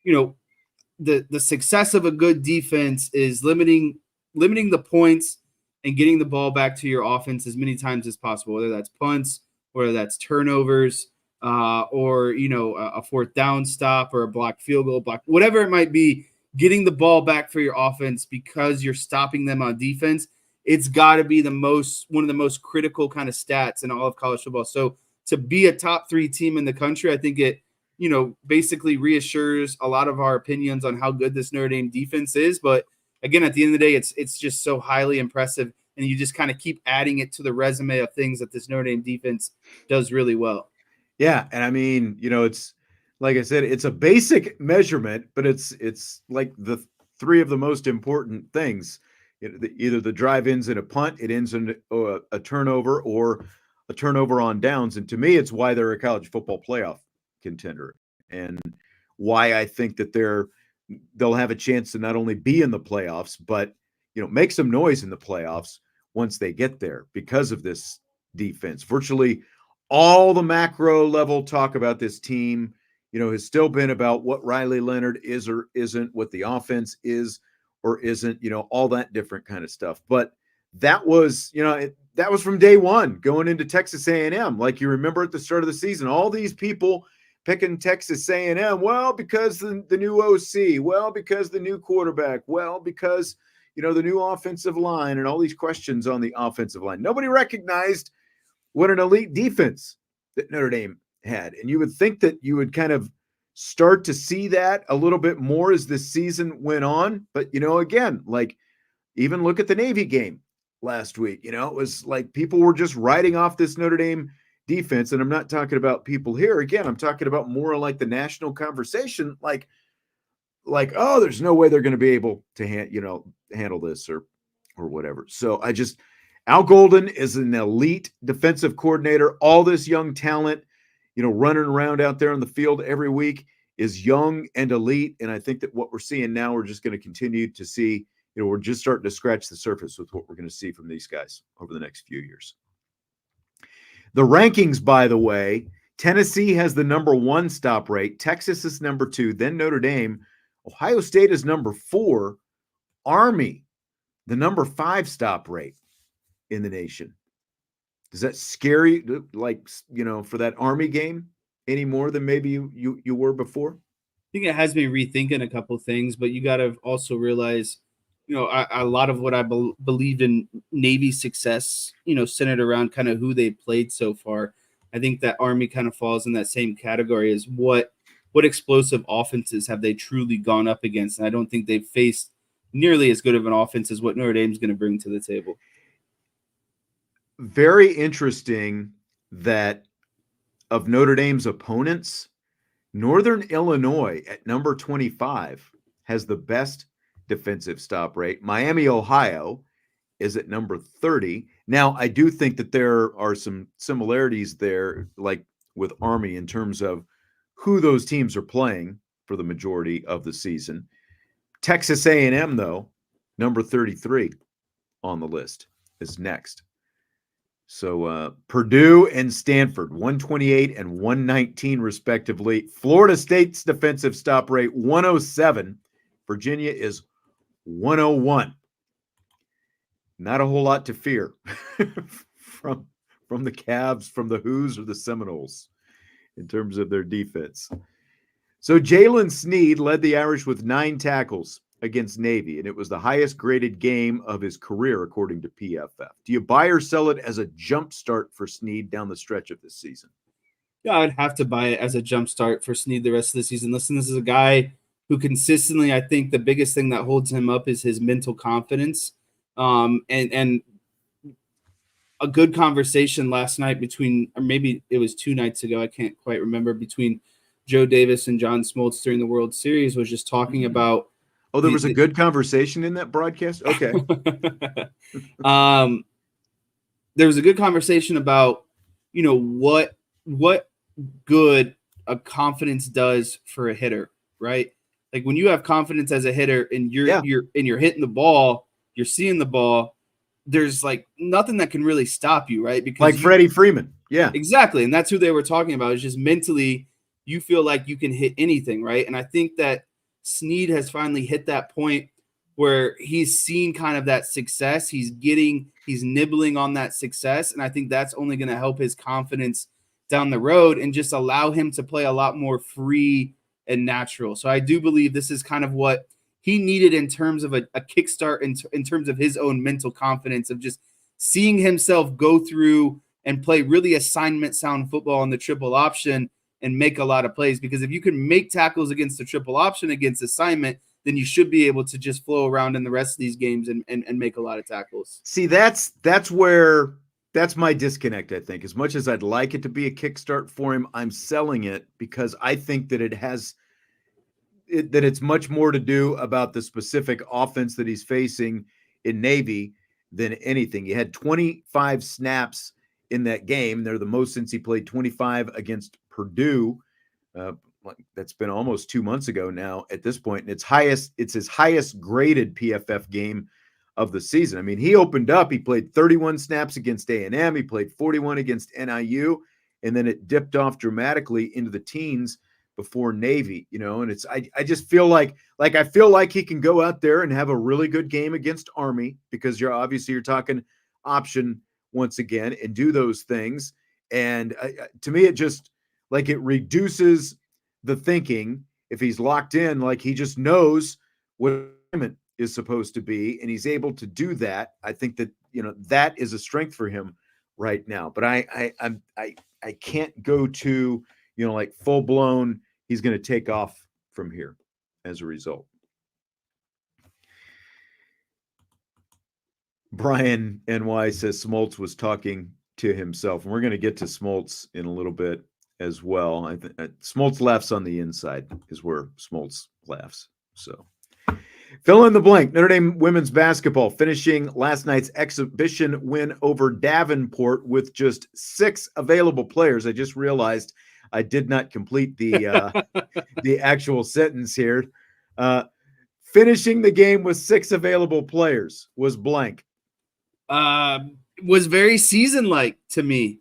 the success of a good defense is limiting the points and getting the ball back to your offense as many times as possible, whether that's punts, whether that's turnovers, or, a fourth down stop or a blocked field goal, whatever it might be, getting the ball back for your offense because you're stopping them on defense. It's got to be one of the most critical kind of stats in all of college football. So to be a top 3 team in the country, I think it, basically reassures a lot of our opinions on how good this Notre Dame defense is. But again, at the end of the day, it's just so highly impressive. And you just kind of keep adding it to the resume of things that this Notre Dame defense does really well. Yeah. And I mean, it's like I said, it's a basic measurement, but it's like the three of the most important things. Either the drive ends in a punt, it ends in a turnover, or a turnover on downs. And to me, it's why they're a college football playoff contender, and why I think that they'll have a chance to not only be in the playoffs, but make some noise in the playoffs once they get there because of this defense. Virtually all the macro level talk about this team, has still been about what Riley Leonard is or isn't, what the offense is or isn't, all that different kind of stuff. But that was, that was from day one going into Texas A&M. Like, you remember at the start of the season, all these people picking Texas A&M, well, because the new OC, well, because the new quarterback, well, because, the new offensive line, and all these questions on the offensive line. Nobody recognized what an elite defense that Notre Dame had. And you would think that you would kind of start to see that a little bit more as the season went on. But, again, like, even look at the Navy game last week. It was like people were just writing off this Notre Dame defense. And I'm not talking about people here. Again, I'm talking about more like the national conversation, like, oh, there's no way they're going to be able to handle this or whatever. So Al Golden is an elite defensive coordinator. All this young talent, running around out there on the field every week is young and elite. And I think that what we're seeing now, we're just going to continue to see, we're just starting to scratch the surface with what we're going to see from these guys over the next few years. The rankings, by the way, Tennessee has the number 1 stop rate. Texas is number 2, then Notre Dame. Ohio State is number 4. Army, the number 5 stop rate in the nation. Does that scare you, like, for that Army game any more than maybe you were before? I think it has me rethinking a couple things, but you got to also realize, a lot of what I believed in Navy's success, centered around kind of who they played so far. I think that Army kind of falls in that same category as what explosive offenses have they truly gone up against. And I don't think they've faced nearly as good of an offense as what Notre Dame's going to bring to the table. Very interesting that of Notre Dame's opponents, Northern Illinois at number 25 has the best defensive stop rate. Miami, Ohio is at number 30. Now, I do think that there are some similarities there, like with Army, in terms of who those teams are playing for the majority of the season. Texas A&M, though, number 33 on the list, is next. So Purdue and Stanford, 128 and 119 respectively. Florida State's defensive stop rate, 107. Virginia is 101. Not a whole lot to fear from the Cavs, from the Who's, or the Seminoles in terms of their defense. So Jaylen Sneed led the Irish with 9 tackles against Navy, and it was the highest graded game of his career, according to PFF. Do you buy or sell it as a jump start for Sneed down the stretch of this season? Yeah, I'd have to buy it as a jump start for Sneed the rest of the season. Listen, this is a guy who consistently, I think the biggest thing that holds him up is his mental confidence. And a good conversation last night between, or maybe it was 2 nights ago, I can't quite remember, between Joe Davis and John Smoltz during the World Series was just talking about. Oh, there was a good conversation in that broadcast? Okay. There was a good conversation about, what good a confidence does for a hitter, right? Like, when you have confidence as a hitter and you're hitting the ball, you're seeing the ball, there's like nothing that can really stop you, right? Because like Freddie Freeman. Yeah. Exactly. And that's who they were talking about. It's just mentally you feel like you can hit anything, right? And I think that Sneed has finally hit that point where he's seen kind of that success. He's nibbling on that success. And I think that's only going to help his confidence down the road and just allow him to play a lot more free and natural. So I do believe this is kind of what he needed in terms of a kickstart in terms of his own mental confidence of just seeing himself go through and play really assignment sound football in the triple option and make a lot of plays. Because if you can make tackles against the triple option against assignment, then you should be able to just flow around in the rest of these games and make a lot of tackles. See, that's where that's my disconnect, I think. As much as I'd like it to be a kickstart for him, I'm selling it because I think that that it's much more to do about the specific offense that he's facing in Navy than anything. He had 25 snaps in that game. They're the most since he played 25 against Purdue. That's been almost 2 months ago now at this point. And it's his highest graded PFF game of the season. I mean, he opened up, he played 31 snaps against A&M, he played 41 against NIU, and then it dipped off dramatically into the teens before Navy, and I just feel like I feel like he can go out there and have a really good game against Army, because you're talking option once again and do those things. And to me, it just like it reduces the thinking. If he's locked in, like he just knows what is supposed to be, and he's able to do that. I think that that is a strength for him right now. But I can't go to like full blown, he's going to take off from here as a result. Brian NY says Smoltz was talking to himself, and we're going to get to Smoltz in a little bit as well. I think Smoltz laughs on the inside is where Smoltz laughs. So fill in the blank. Notre Dame women's basketball finishing last night's exhibition win over Davenport with just 6 available players. I just realized I did not complete the the actual sentence here. Finishing the game with 6 available players was blank. Was very season-like to me.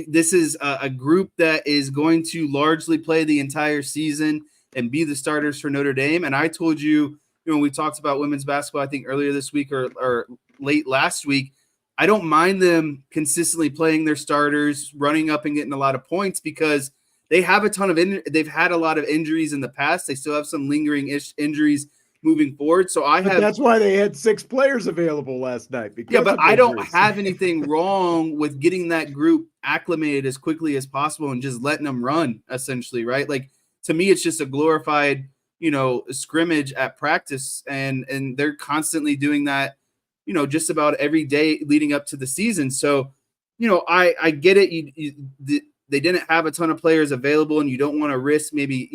This is a group that is going to largely play the entire season and be the starters for Notre Dame. And I told you, we talked about women's basketball, I think earlier this week or late last week, I don't mind them consistently playing their starters, running up and getting a lot of points, because they have a ton of they've had a lot of injuries in the past. They still have some lingering injuries moving forward. So that's why they had 6 players available last night. Yeah, but I don't have anything wrong with getting that group acclimated as quickly as possible and just letting them run, essentially, right? Like, to me, it's just a glorified, scrimmage at practice, and they're constantly doing that, just about every day leading up to the season. So, I get it. They didn't have a ton of players available, and you don't want to risk maybe,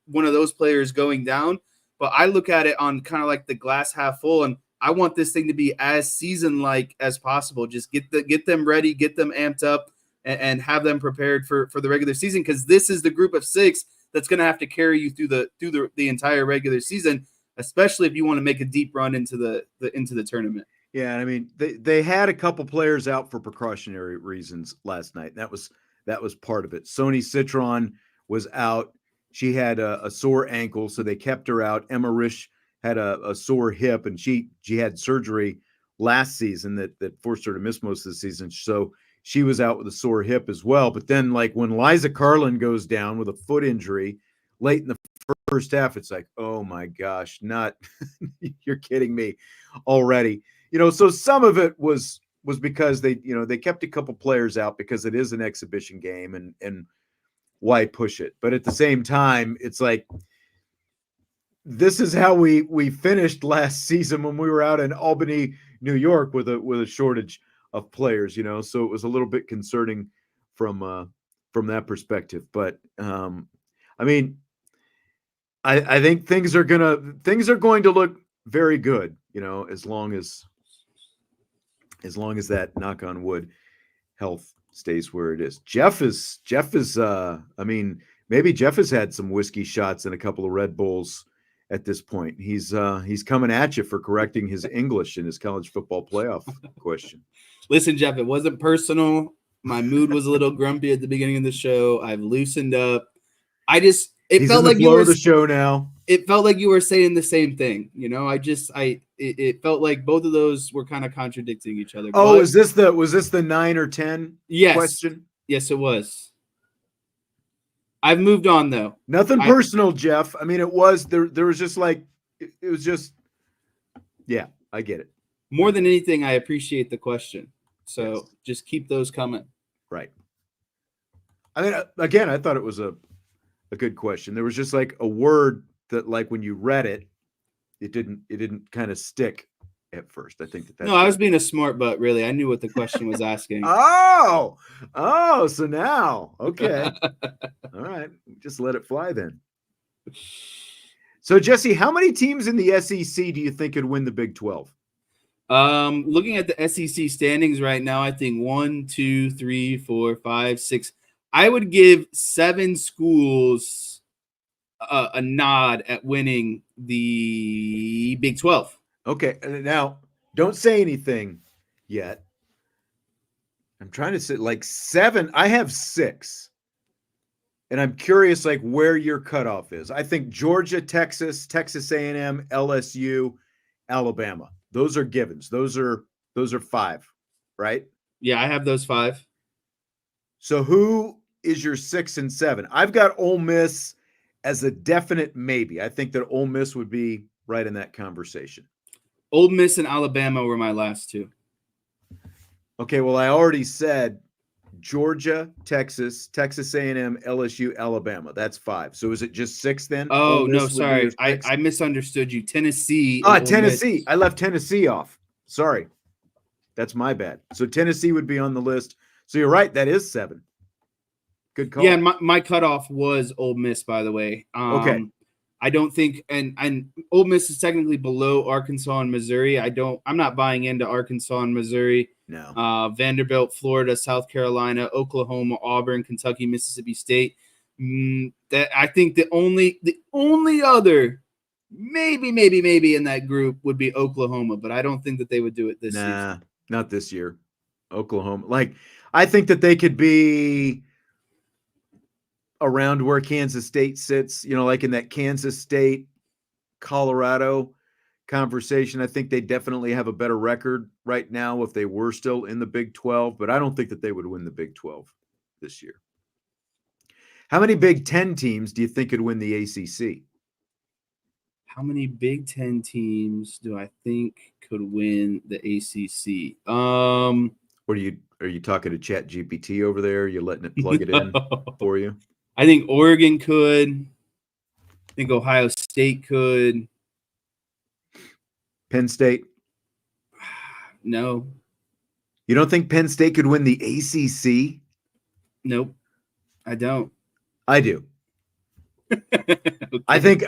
one of those players going down. But I look at it on kind of like the glass half full, and I want this thing to be as season-like as possible. Just get them ready, get them amped up, and have them prepared for the regular season, because this is the group of 6 that's going to have to carry you through the entire regular season, especially if you want to make a deep run into the tournament. Yeah, I mean, they had a couple players out for precautionary reasons last night. That was part of it. Sony Citron was out. She had a sore ankle, so they kept her out. Emma Risch had a sore hip, and she had surgery last season that forced her to miss most of the season. So she was out with a sore hip as well. But then, like, when Liza Carlin goes down with a foot injury late in the first half, it's like, oh my gosh, you're kidding me already. So some of it was because they kept a couple players out because it is an exhibition game, and why push it? But at the same time, it's like, this is how we finished last season when we were out in Albany, New York, with a shortage of players, so it was a little bit concerning from that perspective. But I mean, I think things are going to look very good, as long as that, knock on wood, health stays where it is. Jeff is I mean, maybe Jeff has had some whiskey shots and a couple of Red Bulls at this point. He's coming at you for correcting his English in his college football playoff question. Listen, Jeff, it wasn't personal. My mood was a little grumpy at the beginning of the show. I've loosened up. It felt like you were the show now. It felt like you were saying the same thing. It felt like both of those were kind of contradicting each other. Oh, was this the 9 or 10 question? Yes, it was. I've moved on though. Nothing personal, Jeff. I mean, it was there was just like, it was just, yeah, I get it. More than anything, I appreciate the question. So yes, just keep those coming. Right. I mean, again, I thought it was a good question. There was just like a word that, like, when you read it, it didn't kind of stick at first. I think that's no, I was being a smart butt, really. I knew what the question was asking. Oh, so now, okay. All right. Just let it fly then. So, Jesse, how many teams in the SEC do you think could win the Big 12? Looking at the SEC standings right now, I think 1, 2, 3, 4, 5, 6. I would give 7 schools a nod at winning the Big 12. Okay. Now, don't say anything yet. I'm trying to say like 7. I have 6. And I'm curious like where your cutoff is. I think Georgia, Texas, Texas A&M, LSU, Alabama. Those are givens. Those are 5, right? Yeah, I have those 5. So who is your 6 and 7? I've got Ole Miss as a definite maybe. I think that Ole Miss would be right in that conversation. Ole Miss and Alabama were my last 2. Okay, well, I already said Georgia, Texas, Texas A&M, LSU, Alabama. That's 5. So is it just 6 then? Oh, no, sorry. I misunderstood you. Tennessee. Tennessee. I left Tennessee off. Sorry. That's my bad. So Tennessee would be on the list. So you're right. That is 7. Good call. Yeah, my cutoff was Ole Miss, by the way. Okay. I don't think, and Ole Miss is technically below Arkansas and Missouri. I'm not buying into Arkansas and Missouri. No. Vanderbilt, Florida, South Carolina, Oklahoma, Auburn, Kentucky, Mississippi State. That I think the only other maybe in that group would be Oklahoma, but I don't think that they would do it this season. Not this year. Oklahoma. Like, I think that they could be around where Kansas State sits, like in that Kansas State, Colorado conversation. I think they definitely have a better record right now if they were still in the Big 12, but I don't think that they would win the Big 12 this year. How many Big 10 teams do you think could win the ACC? How many Big 10 teams do I think could win the ACC? What are you talking to Chat GPT over there? You're letting it plug it in for you? I think Oregon could. I think Ohio State could. Penn State? No. You don't think Penn State could win the ACC? Nope. I don't. I do. Okay. I think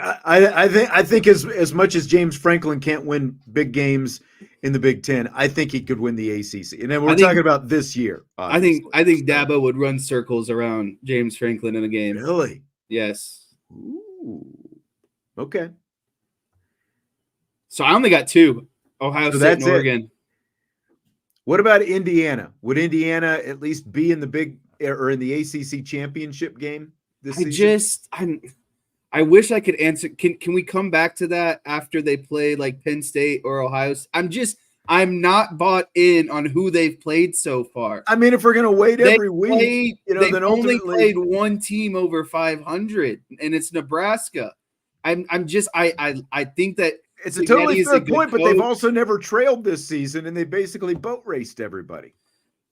as much as James Franklin can't win big games in the Big 10, I think he could win the ACC. And then we're talking about this year. Obviously. I think Dabo would run circles around James Franklin in a game. Really? Yes. Ooh. Okay. So I only got 2. Ohio State and Oregon. What about Indiana? Would Indiana at least be in the big or in the ACC championship game this season? I wish I could answer. Can we come back to that after they play like Penn State or Ohio? I'm not bought in on who they've played so far. I mean, if we're gonna wait every week, they've then only played one team over 500, and it's Nebraska. I think that it's a totally fair point, but they've also never trailed this season, and they basically boat raced everybody.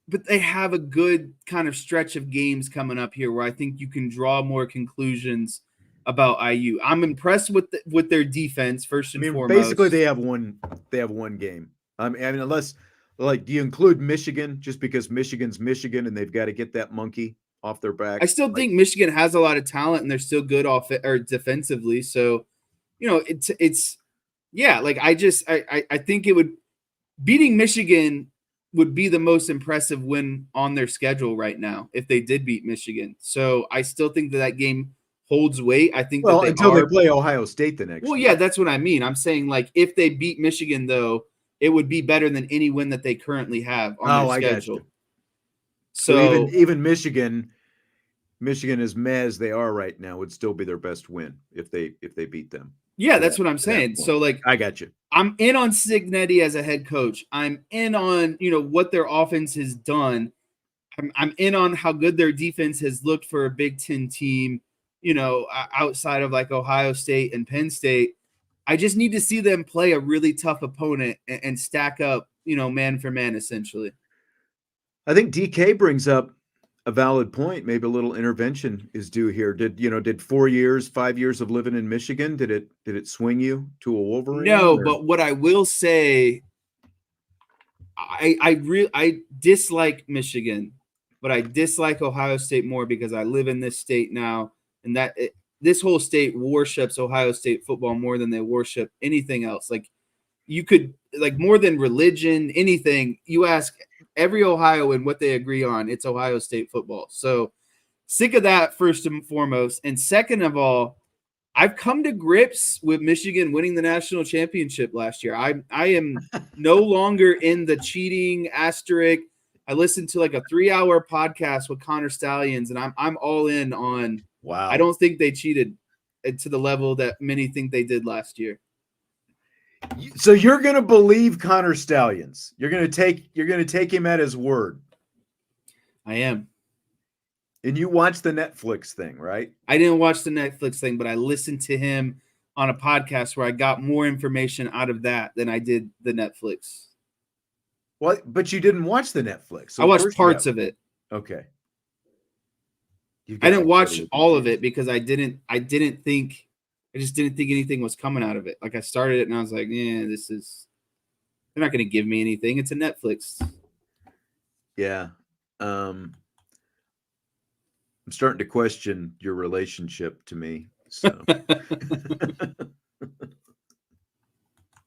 But they have a good kind of stretch of games coming up here where I think you can draw more conclusions about IU. I'm impressed with their defense first and foremost. Basically, they have one game. I mean, unless do you include Michigan just because Michigan's Michigan and they've got to get that monkey off their back? I still think Michigan has a lot of talent and they're still good defensively. So, it's I think it would beating Michigan would be the most impressive win on their schedule right now if they did beat Michigan. So I still think that game holds weight. I think until they play Ohio State the next. Well, yeah, that's what I mean. I'm saying if they beat Michigan though, it would be better than any win that they currently have on their schedule. So even Michigan as mad as they are right now would still be their best win if they beat them. Yeah, that's what I'm saying. So I got you. I'm in on Cignetti as a head coach. I'm in on, what their offense has done. I'm in on how good their defense has looked for a Big Ten team, outside of Ohio State and Penn State. I just need to see them play a really tough opponent and stack up, man for man, essentially. I think DK brings up a valid point. Maybe a little intervention is due here. Did 4 years, 5 years of living in Michigan, did it swing you to a Wolverine? No, but what I will say I dislike Michigan, but I dislike Ohio State more because I live in this state now, and this whole state worships Ohio State football more than they worship anything else. Like you could like more than religion, anything. You ask every Ohioan what they agree on, it's Ohio State football. So sick of that first and foremost, and second of all, I've come to grips with Michigan winning the national championship last year. I am no longer in the cheating asterisk. I listened to like a 3-hour podcast with Connor Stallions, and I'm all in on. Wow. I don't think they cheated to the level that many think they did last year. So you're going to believe Connor Stallions. You're going to take him at his word. I am. And you watched the Netflix thing, right? I didn't watch the Netflix thing, but I listened to him on a podcast where I got more information out of that than I did the Netflix. Well, but you didn't watch the Netflix. So I watched parts of it. Okay. I didn't watch all of it because I just didn't think anything was coming out of it. Like I started it and I was like, yeah, they're not going to give me anything. It's a Netflix. Yeah. I'm starting to question your relationship to me. So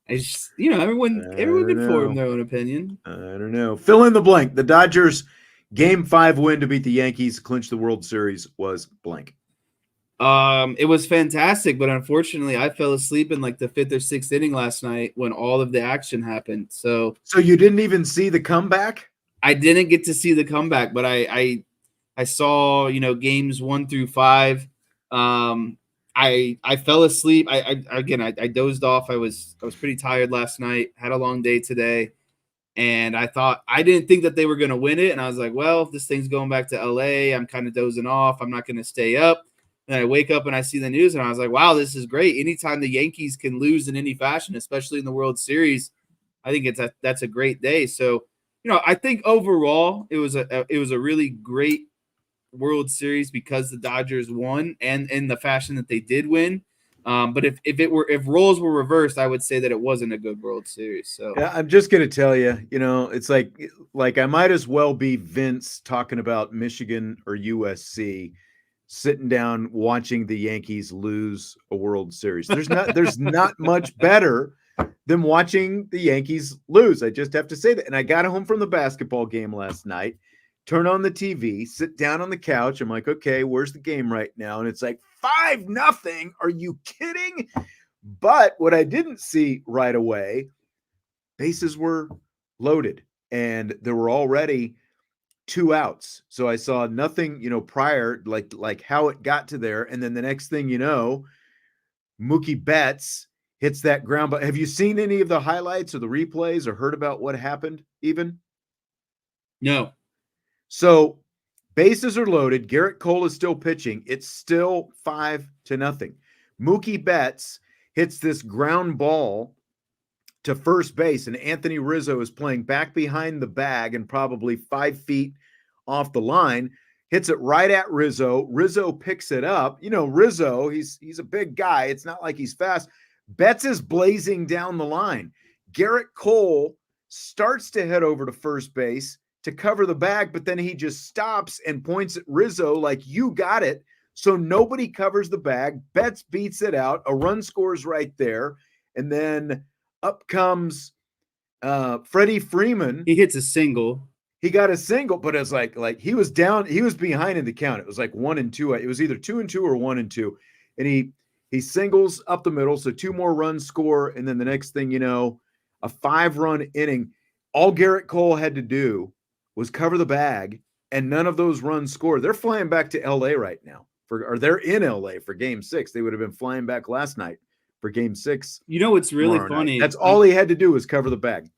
I just, everyone can form their own opinion. I don't know. Fill in the blank. The Dodgers Game 5 win to beat the Yankees, clinch the World Series was blank. It was fantastic, but unfortunately, I fell asleep in like the 5th or 6th inning last night when all of the action happened. So you didn't even see the comeback? I didn't get to see the comeback, but I saw games 1 through 5. I fell asleep. I dozed off. I was pretty tired last night. Had a long day today. And I didn't think that they were going to win it. And I was like, well, if this thing's going back to LA, I'm kind of dozing off. I'm not going to stay up. And I wake up and I see the news and I was like, wow, this is great. Anytime the Yankees can lose in any fashion, especially in the World Series, I think that's a great day. So, I think overall it was a really great World Series because the Dodgers won and in the fashion that they did win. But if roles were reversed, I would say that it wasn't a good World Series. So yeah, I'm just gonna tell you, it's like I might as well be Vince talking about Michigan or USC, sitting down watching the Yankees lose a World Series. There's not much better than watching the Yankees lose. I just have to say that. And I got home from the basketball game last night, turn on the TV, sit down on the couch. I'm like, okay, where's the game right now? And it's like 5-0. Are you kidding? But what I didn't see right away, bases were loaded and there were already 2 outs. So I saw nothing, prior, like how it got to there. And then the next thing Mookie Betts hits that ground. But have you seen any of the highlights or the replays or heard about what happened even? No. So bases are loaded. Garrett Cole is still pitching. It's still 5-0. Mookie Betts hits this ground ball to first base, and Anthony Rizzo is playing back behind the bag and probably 5 feet off the line, hits it right at Rizzo. Rizzo picks it up. Rizzo, he's a big guy. It's not like he's fast. Betts is blazing down the line. Garrett Cole starts to head over to first base to cover the bag, but then he just stops and points at Rizzo like, you got it. So nobody covers the bag. Betts beats it out. A run scores right there. And then up comes Freddie Freeman. He hits a single. He got a single, but it's like he was down. He was behind in the count. It was like 1-2. It was either 2-2 or 1-2. And he singles up the middle. So 2 more runs score. And then the next thing a 5-run inning. All Garrett Cole had to do was cover the bag, and none of those runs scored. They're flying back to LA right now or they're in LA for Game 6. They would have been flying back last night for Game 6. What's really funny? That's all he had to do was cover the bag.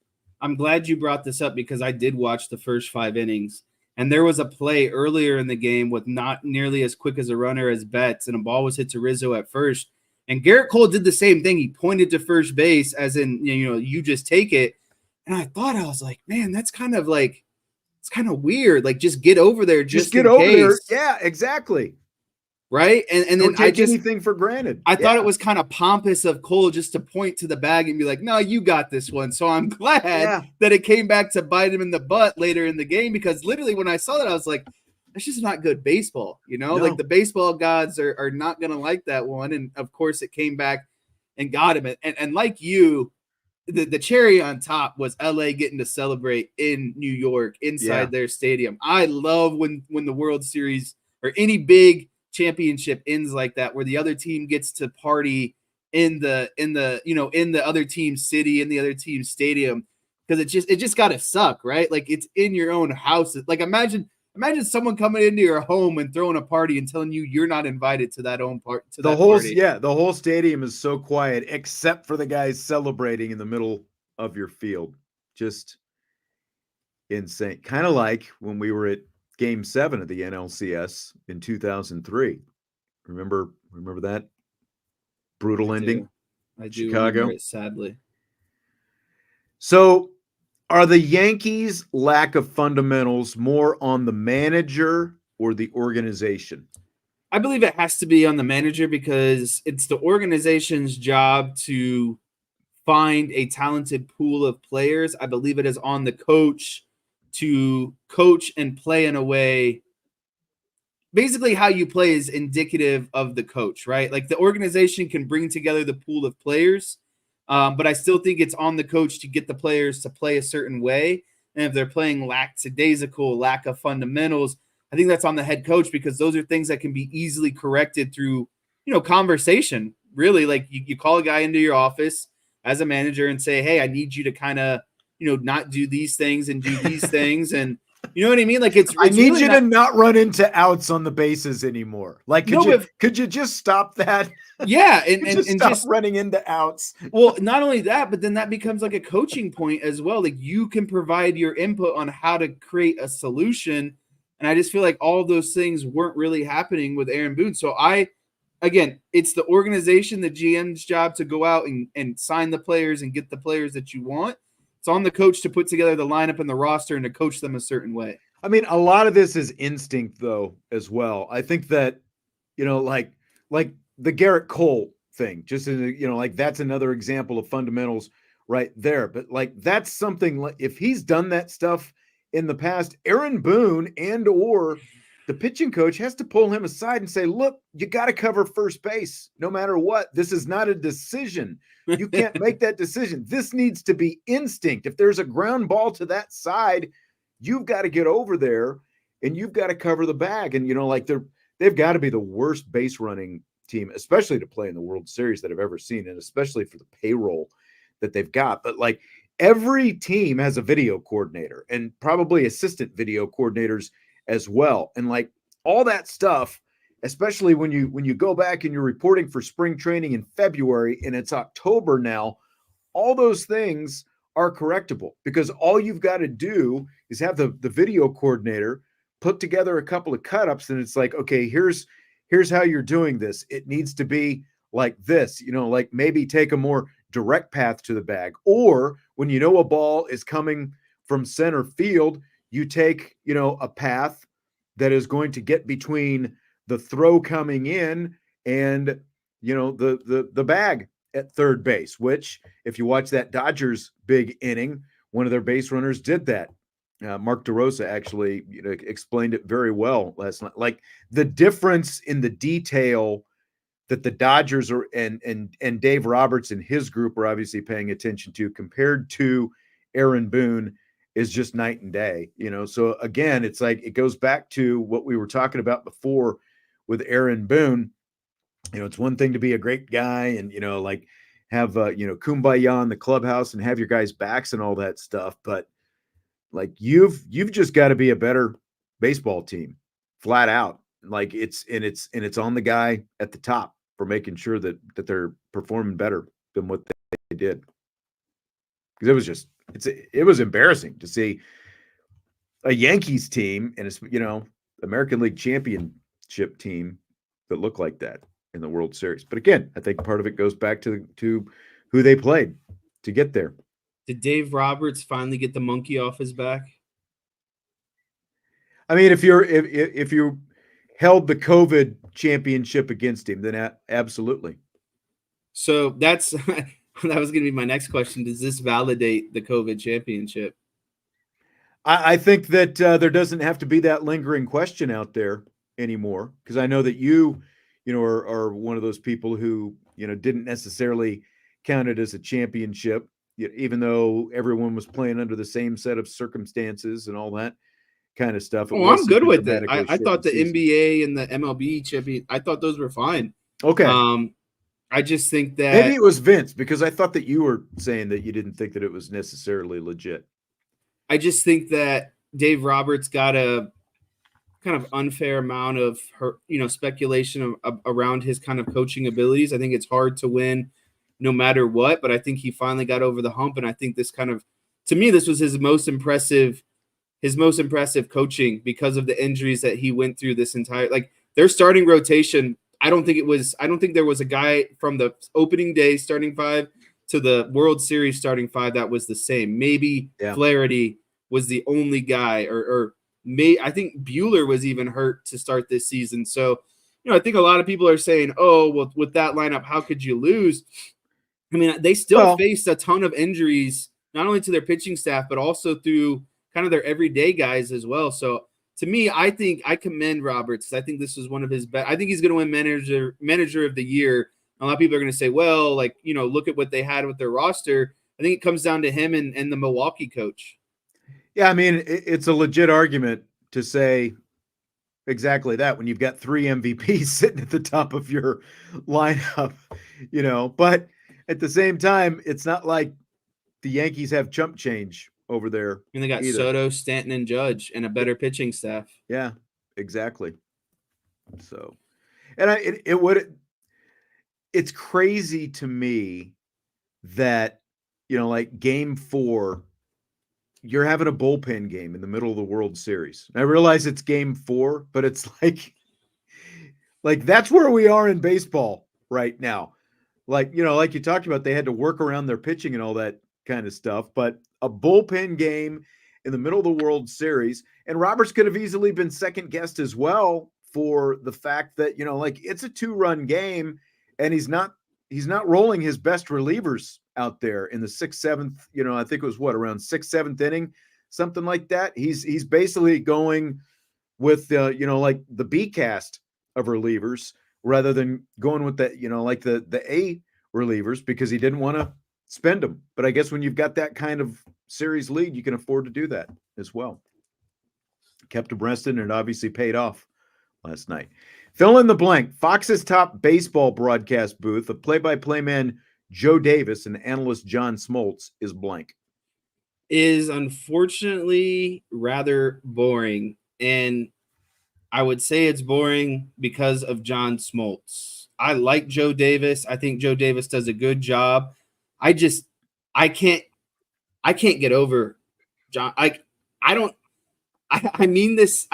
I'm glad you brought this up because I did watch the first 5 innings, and there was a play earlier in the game with not nearly as quick as a runner as Betts, and a ball was hit to Rizzo at first. And Garrett Cole did the same thing. He pointed to first base as in, you just take it. And I was like, man, that's kind of like, it's kind of weird. Like, just get over there. Just get over there. Yeah, exactly. right? And then Don't take anything for granted. I thought it was kind of pompous of Cole just to point to the bag and be like, no, you got this one. So I'm glad that it came back to bite him in the butt later in the game, because literally when I saw that, I was like, that's just not good baseball. Like the baseball gods are not going to like that one. And of course it came back and got him. And like you, the cherry on top was LA getting to celebrate in New York inside their stadium. I love when the World Series or any big championship ends like that, where the other team gets to party in the other team's city, in the other team's stadium, because it just gotta suck, right? Like, it's in your own house. Like, imagine someone coming into your home and throwing a party and telling you you're not invited to that party. The whole stadium is so quiet except for the guys celebrating in the middle of your field. Just insane. Kind of like when we were at Game 7 of the NLCS in 2003. Remember that brutal ending? I do Chicago. remember it, sadly. So, are the Yankees' lack of fundamentals more on the manager or the organization? I believe it has to be on the manager, because it's the organization's job to find a talented pool of players. I believe it is on the coach to coach and play in a way. Basically, how you play is indicative of the coach, right? Like, the organization can bring together the pool of players, but I still think it's on the coach to get the players to play a certain way. And if they're playing lackadaisical, lack of fundamentals, I think that's on the head coach, because those are things that can be easily corrected through, conversation. Really, like, you call a guy into your office as a manager and say, hey, I need you to kind of, not do these things and do these things. And you know what I mean? Like, I need really you to not run into outs on the bases anymore. Like, could you just stop that? Yeah. And stop running into outs. Well, not only that, but then that becomes like a coaching point as well. Like, you can provide your input on how to create a solution. And I just feel like all of those things weren't really happening with Aaron Boone. So again, it's the organization, the GM's job to go out and sign the players and get the players that you want. It's on the coach to put together the lineup and the roster and to coach them a certain way. I mean, a lot of this is instinct, though, as well. I think that, like the Garrett Cole thing, just like that's another example of fundamentals right there. But like, that's something, like, if he's done that stuff in the past, Aaron Boone or the pitching coach has to pull him aside and say, look, you got to cover first base no matter what. This is not a decision. You can't make that decision. This needs to be instinct. If there's a ground ball to that side, you've got to get over there and you've got to cover the bag. And, like, they've got to be the worst base running team, especially to play in the World Series, that I've ever seen, and especially for the payroll that they've got. But like, every team has a video coordinator and probably assistant video coordinators as well. And like, all that stuff, especially when you go back and you're reporting for spring training in February and it's October now, all those things are correctable, because all you've got to do is have the video coordinator put together a couple of cut-ups, and it's like, okay, here's how you're doing this. It needs to be like this, like maybe take a more direct path to the bag. Or when a ball is coming from center field, you take, a path that is going to get between the throw coming in and, the bag at third base, which, if you watch that Dodgers big inning, one of their base runners did that. Mark DeRosa actually explained it very well last night. Like, the difference in the detail that the Dodgers are and Dave Roberts and his group are obviously paying attention to compared to Aaron Boone is just night and day. So again, it's like, it goes back to what we were talking about before with Aaron Boone. It's one thing to be a great guy and, like, have, kumbaya in the clubhouse and have your guys' backs and all that stuff. But like, you've just got to be a better baseball team, flat out. Like, it's on the guy at the top for making sure that they're performing better than what they did. Because it was embarrassing to see a Yankees team and it's, American League championship team that looked like that in the World Series. But again, I think part of it goes back to who they played to get there. Did Dave Roberts finally get the monkey off his back? I mean, if you're held the COVID championship against him, then absolutely. So that's that was going to be my next question. Does this validate the COVID championship? I think that there doesn't have to be that lingering question out there anymore, because I know that are one of those people who didn't necessarily count it as a championship, even though everyone was playing under the same set of circumstances and all that kind of stuff. Oh, I'm good with it. I thought the NBA and the MLB champion, I thought those were fine. Okay. I just think that maybe it was Vince, because I thought that you were saying that you didn't think that it was necessarily legit. I just think that Dave Roberts got a kind of unfair amount of speculation around his kind of coaching abilities. I think it's hard to win no matter what, but I think he finally got over the hump. And I think this to me, this was his most impressive coaching because of the injuries that he went through this entire, their starting rotation. I don't think there was a guy from the opening day starting five to the World Series starting five that was the same. Maybe Flaherty was the only guy, I think Buehler was even hurt to start this season. So, I think a lot of people are saying, oh, well, with that lineup, how could you lose? I mean, they still faced a ton of injuries, not only to their pitching staff, but also through kind of their everyday guys as well. So to me, I think I commend Roberts. I think this was one of his best. I think he's going to win manager of the year. A lot of people are going to say, well, look at what they had with their roster. I think it comes down to him and the Milwaukee coach. Yeah, I mean, it's a legit argument to say exactly that when you've got 3 MVPs sitting at the top of your lineup, but at the same time, it's not like the Yankees have chump change over there. And they got Soto, Stanton, and Judge, and a better pitching staff. Yeah, exactly. So, and it's crazy to me that, game 4, you're having a bullpen game in the middle of the World Series. And I realize it's game 4, but it's like that's where we are in baseball right now. Like you talked about, they had to work around their pitching and all that kind of stuff, but a bullpen game in the middle of the World Series, and Roberts could have easily been second guessed as well for the fact that, it's a 2-run game and he's not rolling his best relievers out there in the 6th, 7th, I think it was around 6th, 7th inning, something like that. He's basically going with the B cast of relievers rather than going with the A relievers, because he didn't want to spend them. But I guess when you've got that kind of series lead, you can afford to do that as well. Kept abreast and it obviously paid off last night. Fill in the blank. Fox's top baseball broadcast booth, of play-by-play man Joe Davis and analyst John Smoltz, is blank. Is unfortunately rather boring. And I would say it's boring because of John Smoltz. I like Joe Davis. I think Joe Davis does a good job. I can't get over John. I don't mean this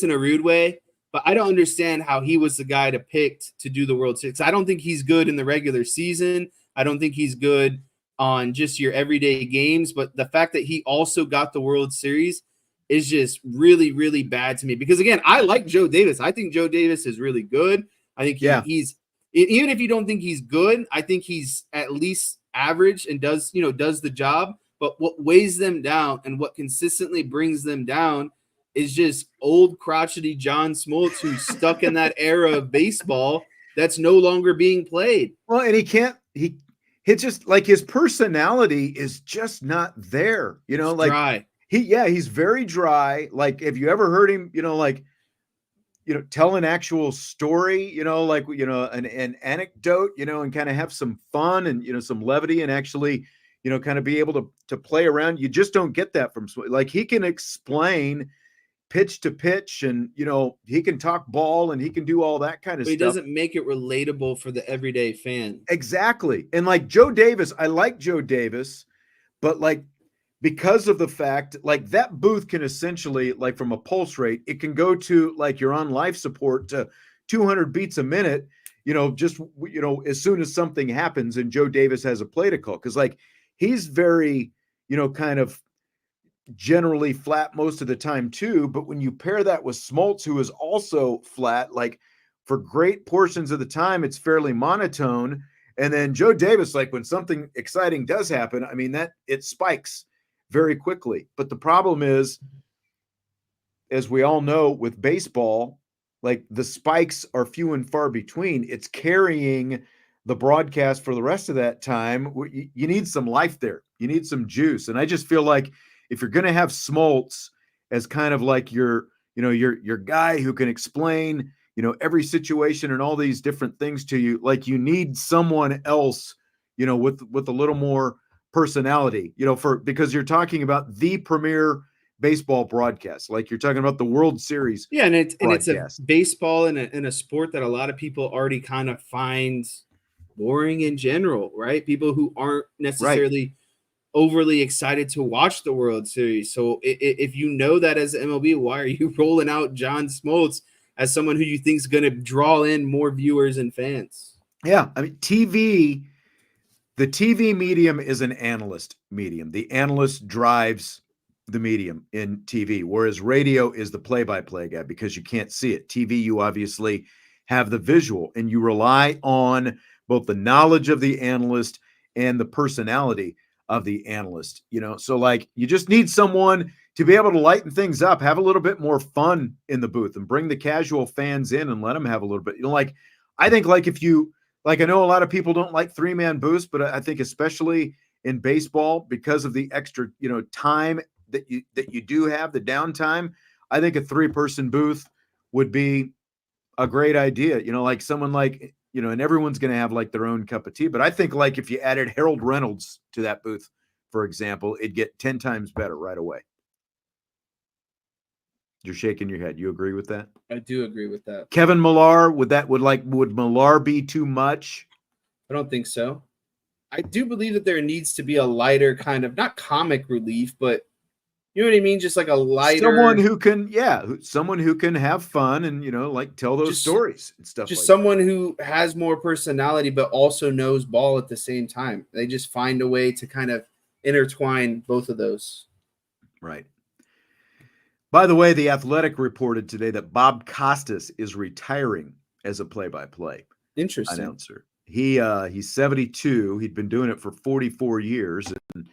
in a rude way, but I don't understand how he was the guy to pick to do the World Series. I don't think he's good in the regular season. I don't think he's good on just your everyday games, but the fact that he also got the World Series is just really, really bad to me. Because again, I like Joe Davis. I think Joe Davis is really good. I think he's, even if you don't think he's good, I think he's at least average and does the job. But what weighs them down and what consistently brings them down is just old crotchety John Smoltz, who's stuck in that era of baseball that's no longer being played. Well, and it's just like his personality is just not there, It's dry. He's very dry. Like, have you ever heard him, tell an actual story, an anecdote, and kind of have some fun and, some levity and actually, kind of be able to play around. You just don't get that from, like, he can explain pitch to pitch and, he can talk ball and he can do all that kind of stuff. He doesn't make it relatable for the everyday fan. Exactly. And like Joe Davis, I like Joe Davis, but because of the fact, that booth can essentially, from a pulse rate, it can go to you're on life support to 200 beats a minute, as soon as something happens and Joe Davis has a play to call. Cause he's very, kind of generally flat most of the time too. But when you pair that with Smoltz, who is also flat, like for great portions of the time, it's fairly monotone. And then Joe Davis, like when something exciting does happen, I mean, that it spikes very quickly. But the problem is, as we all know with baseball, like the spikes are few and far between. It's carrying the broadcast for the rest of that time. You need some life there. You need some juice. And I just feel like if you're going to have Smoltz as kind of like your guy who can explain, every situation and all these different things to you, like you need someone else, with a little more personality, because you're talking about the premier baseball broadcast, like you're talking about the World Series. Yeah, and it's a baseball and a sport that a lot of people already kind of find boring in general, right? People who aren't necessarily overly excited to watch the World Series. So if you know that as MLB, why are you rolling out John Smoltz as someone who you think is going to draw in more viewers and fans? Yeah, I mean, the TV medium is an analyst medium. The analyst drives the medium in TV, whereas radio is the play-by-play guy because you can't see it. TV, you obviously have the visual, and you rely on both the knowledge of the analyst and the personality of the analyst. So like you just need someone to be able to lighten things up, have a little bit more fun in the booth, and bring the casual fans in and let them have a little bit. Like I think like if you like, I know a lot of people don't like 3-man booths, but I think especially in baseball, because of the extra, time that you do have, the downtime, I think a 3-person booth would be a great idea. Like someone like, and everyone's going to have like their own cup of tea. But I think like if you added Harold Reynolds to that booth, for example, it'd get 10 times better right away. You're shaking your head. You agree with that? I do agree with that. Kevin Millar, would Millar be too much? I don't think so. I do believe that there needs to be a lighter kind of, not comic relief, but you know what I mean? Just like a lighter. Someone who can have fun and, like tell those stories and stuff. Just like someone who has more personality, but also knows ball at the same time. They just find a way to kind of intertwine both of those. Right. By the way, The Athletic reported today that Bob Costas is retiring as a play-by-play announcer. He's 72. He'd been doing it for 44 years. And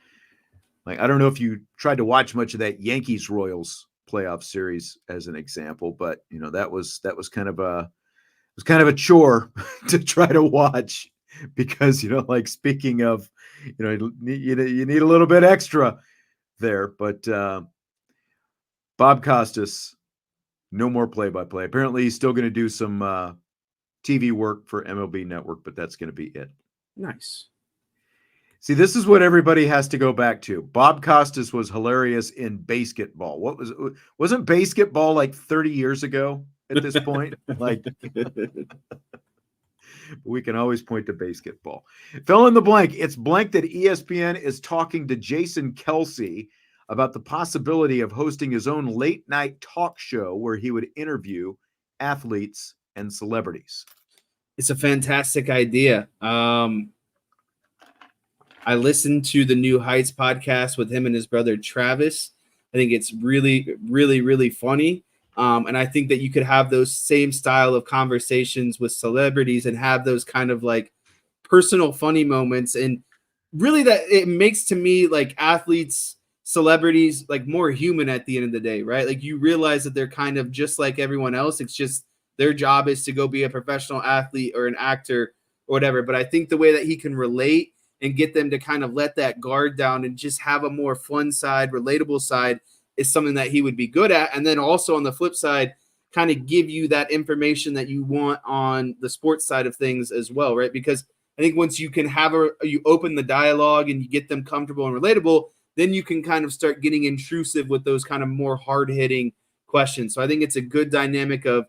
like, I don't know if you tried to watch much of that Yankees Royals playoff series as an example, but that was kind of a chore to try to watch because, like speaking of, you need a little bit extra there, but Bob Costas, no more play-by-play. Apparently he's still going to do some TV work for MLB Network, but that's going to be it. Nice. See, this is what everybody has to go back to. Bob Costas was hilarious in basketball. Wasn't basketball like 30 years ago at this point? Like, we can always point to basketball. Fill in the blank. It's blank that ESPN is talking to Jason Kelce about the possibility of hosting his own late night talk show where he would interview athletes and celebrities. It's a fantastic idea. I listened to the New Heights podcast with him and his brother Travis. I think it's really, really, really funny. And I think that you could have those same style of conversations with celebrities and have those kind of like personal funny moments. And really that it makes to me like athletes, celebrities, like more human at the end of the day, right? Like you realize that they're kind of just like everyone else. It's just their job is to go be a professional athlete or an actor or whatever. But I think the way that he can relate and get them to kind of let that guard down and just have a more fun side, relatable side is something that he would be good at. And then also on the flip side, kind of give you that information that you want on the sports side of things as well, right? Because I think once you can you open the dialogue and you get them comfortable and relatable, then you can kind of start getting intrusive with those kind of more hard-hitting questions. So I think it's a good dynamic of,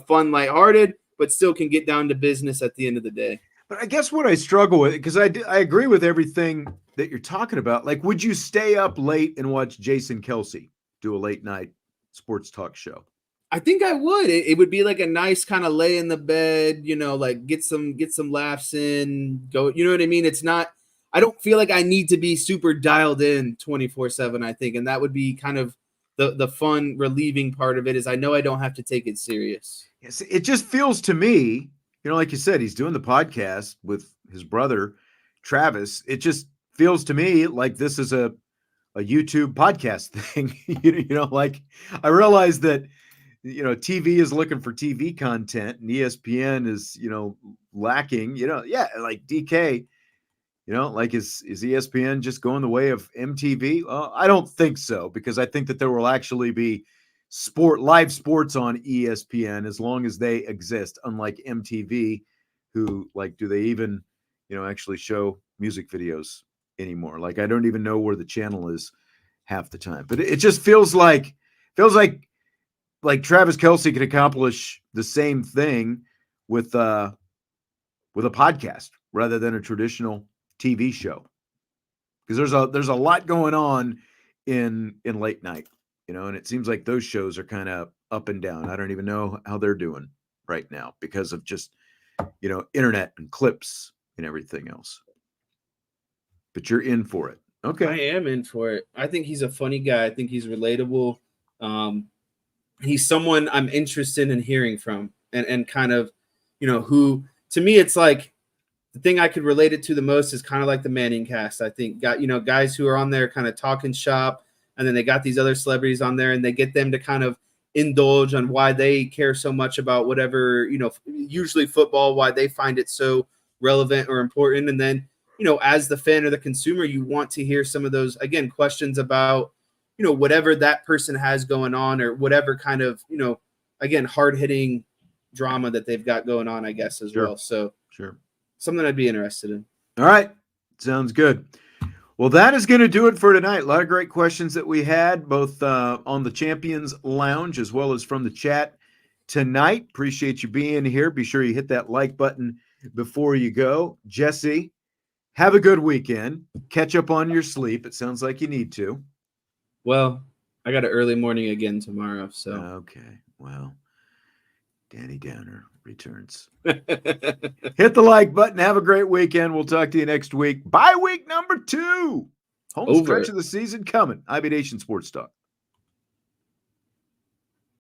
fun, lighthearted, but still can get down to business at the end of the day. But I guess what I struggle with, because I agree with everything that you're talking about. Like, would you stay up late and watch Jason Kelce do a late night sports talk show? I think I would. It would be like a nice kind of lay in the bed, like get some laughs in, go, you know what I mean? It's not, I don't feel like I need to be super dialed in 24/7, I think. And that would be kind of the fun, relieving part of it is I know I don't have to take it serious. Yes, it just feels to me, like you said, he's doing the podcast with his brother, Travis. It just feels to me like this is a YouTube podcast thing. Like I realize that, TV is looking for TV content and ESPN is, lacking, like DK, like is ESPN just going the way of MTV? Well, I don't think so, because I think that there will actually be live sports on ESPN as long as they exist, unlike MTV, who do they even, actually show music videos anymore? Like, I don't even know where the channel is half the time, but it just feels like Travis Kelce could accomplish the same thing with a podcast rather than a traditional TV show, because there's a lot going on in late night, and it seems like those shows are kind of up and down. I don't even know how they're doing right now because of just internet and clips and everything else. But you're in for it. Okay. I am in for it. I think he's a funny guy. I think he's relatable. He's someone I'm interested in hearing from, and kind of, who, to me, it's like the thing I could relate it to the most is kind of like the Manning cast. I think guys who are on there kind of talking shop, and then they got these other celebrities on there and they get them to kind of indulge on why they care so much about whatever, usually football, why they find it so relevant or important. And then, as the fan or the consumer, you want to hear some of those, again, questions about, whatever that person has going on, or whatever kind of, again, hard-hitting drama that they've got going on, I guess, as well. So sure. Something I'd be interested in. All right. Sounds good. Well, that is going to do it for tonight. A lot of great questions that we had, both on the Champions Lounge as well as from the chat tonight. Appreciate you being here. Be sure you hit that like button before you go. Jesse, have a good weekend. Catch up on your sleep. It sounds like you need to. Well, I got an early morning again tomorrow. So okay. Well, Danny Downer returns. Hit the like button. Have a great weekend. We'll talk to you next week. Bye week number 2. Home stretch of the season coming. IB Nation Sports Talk.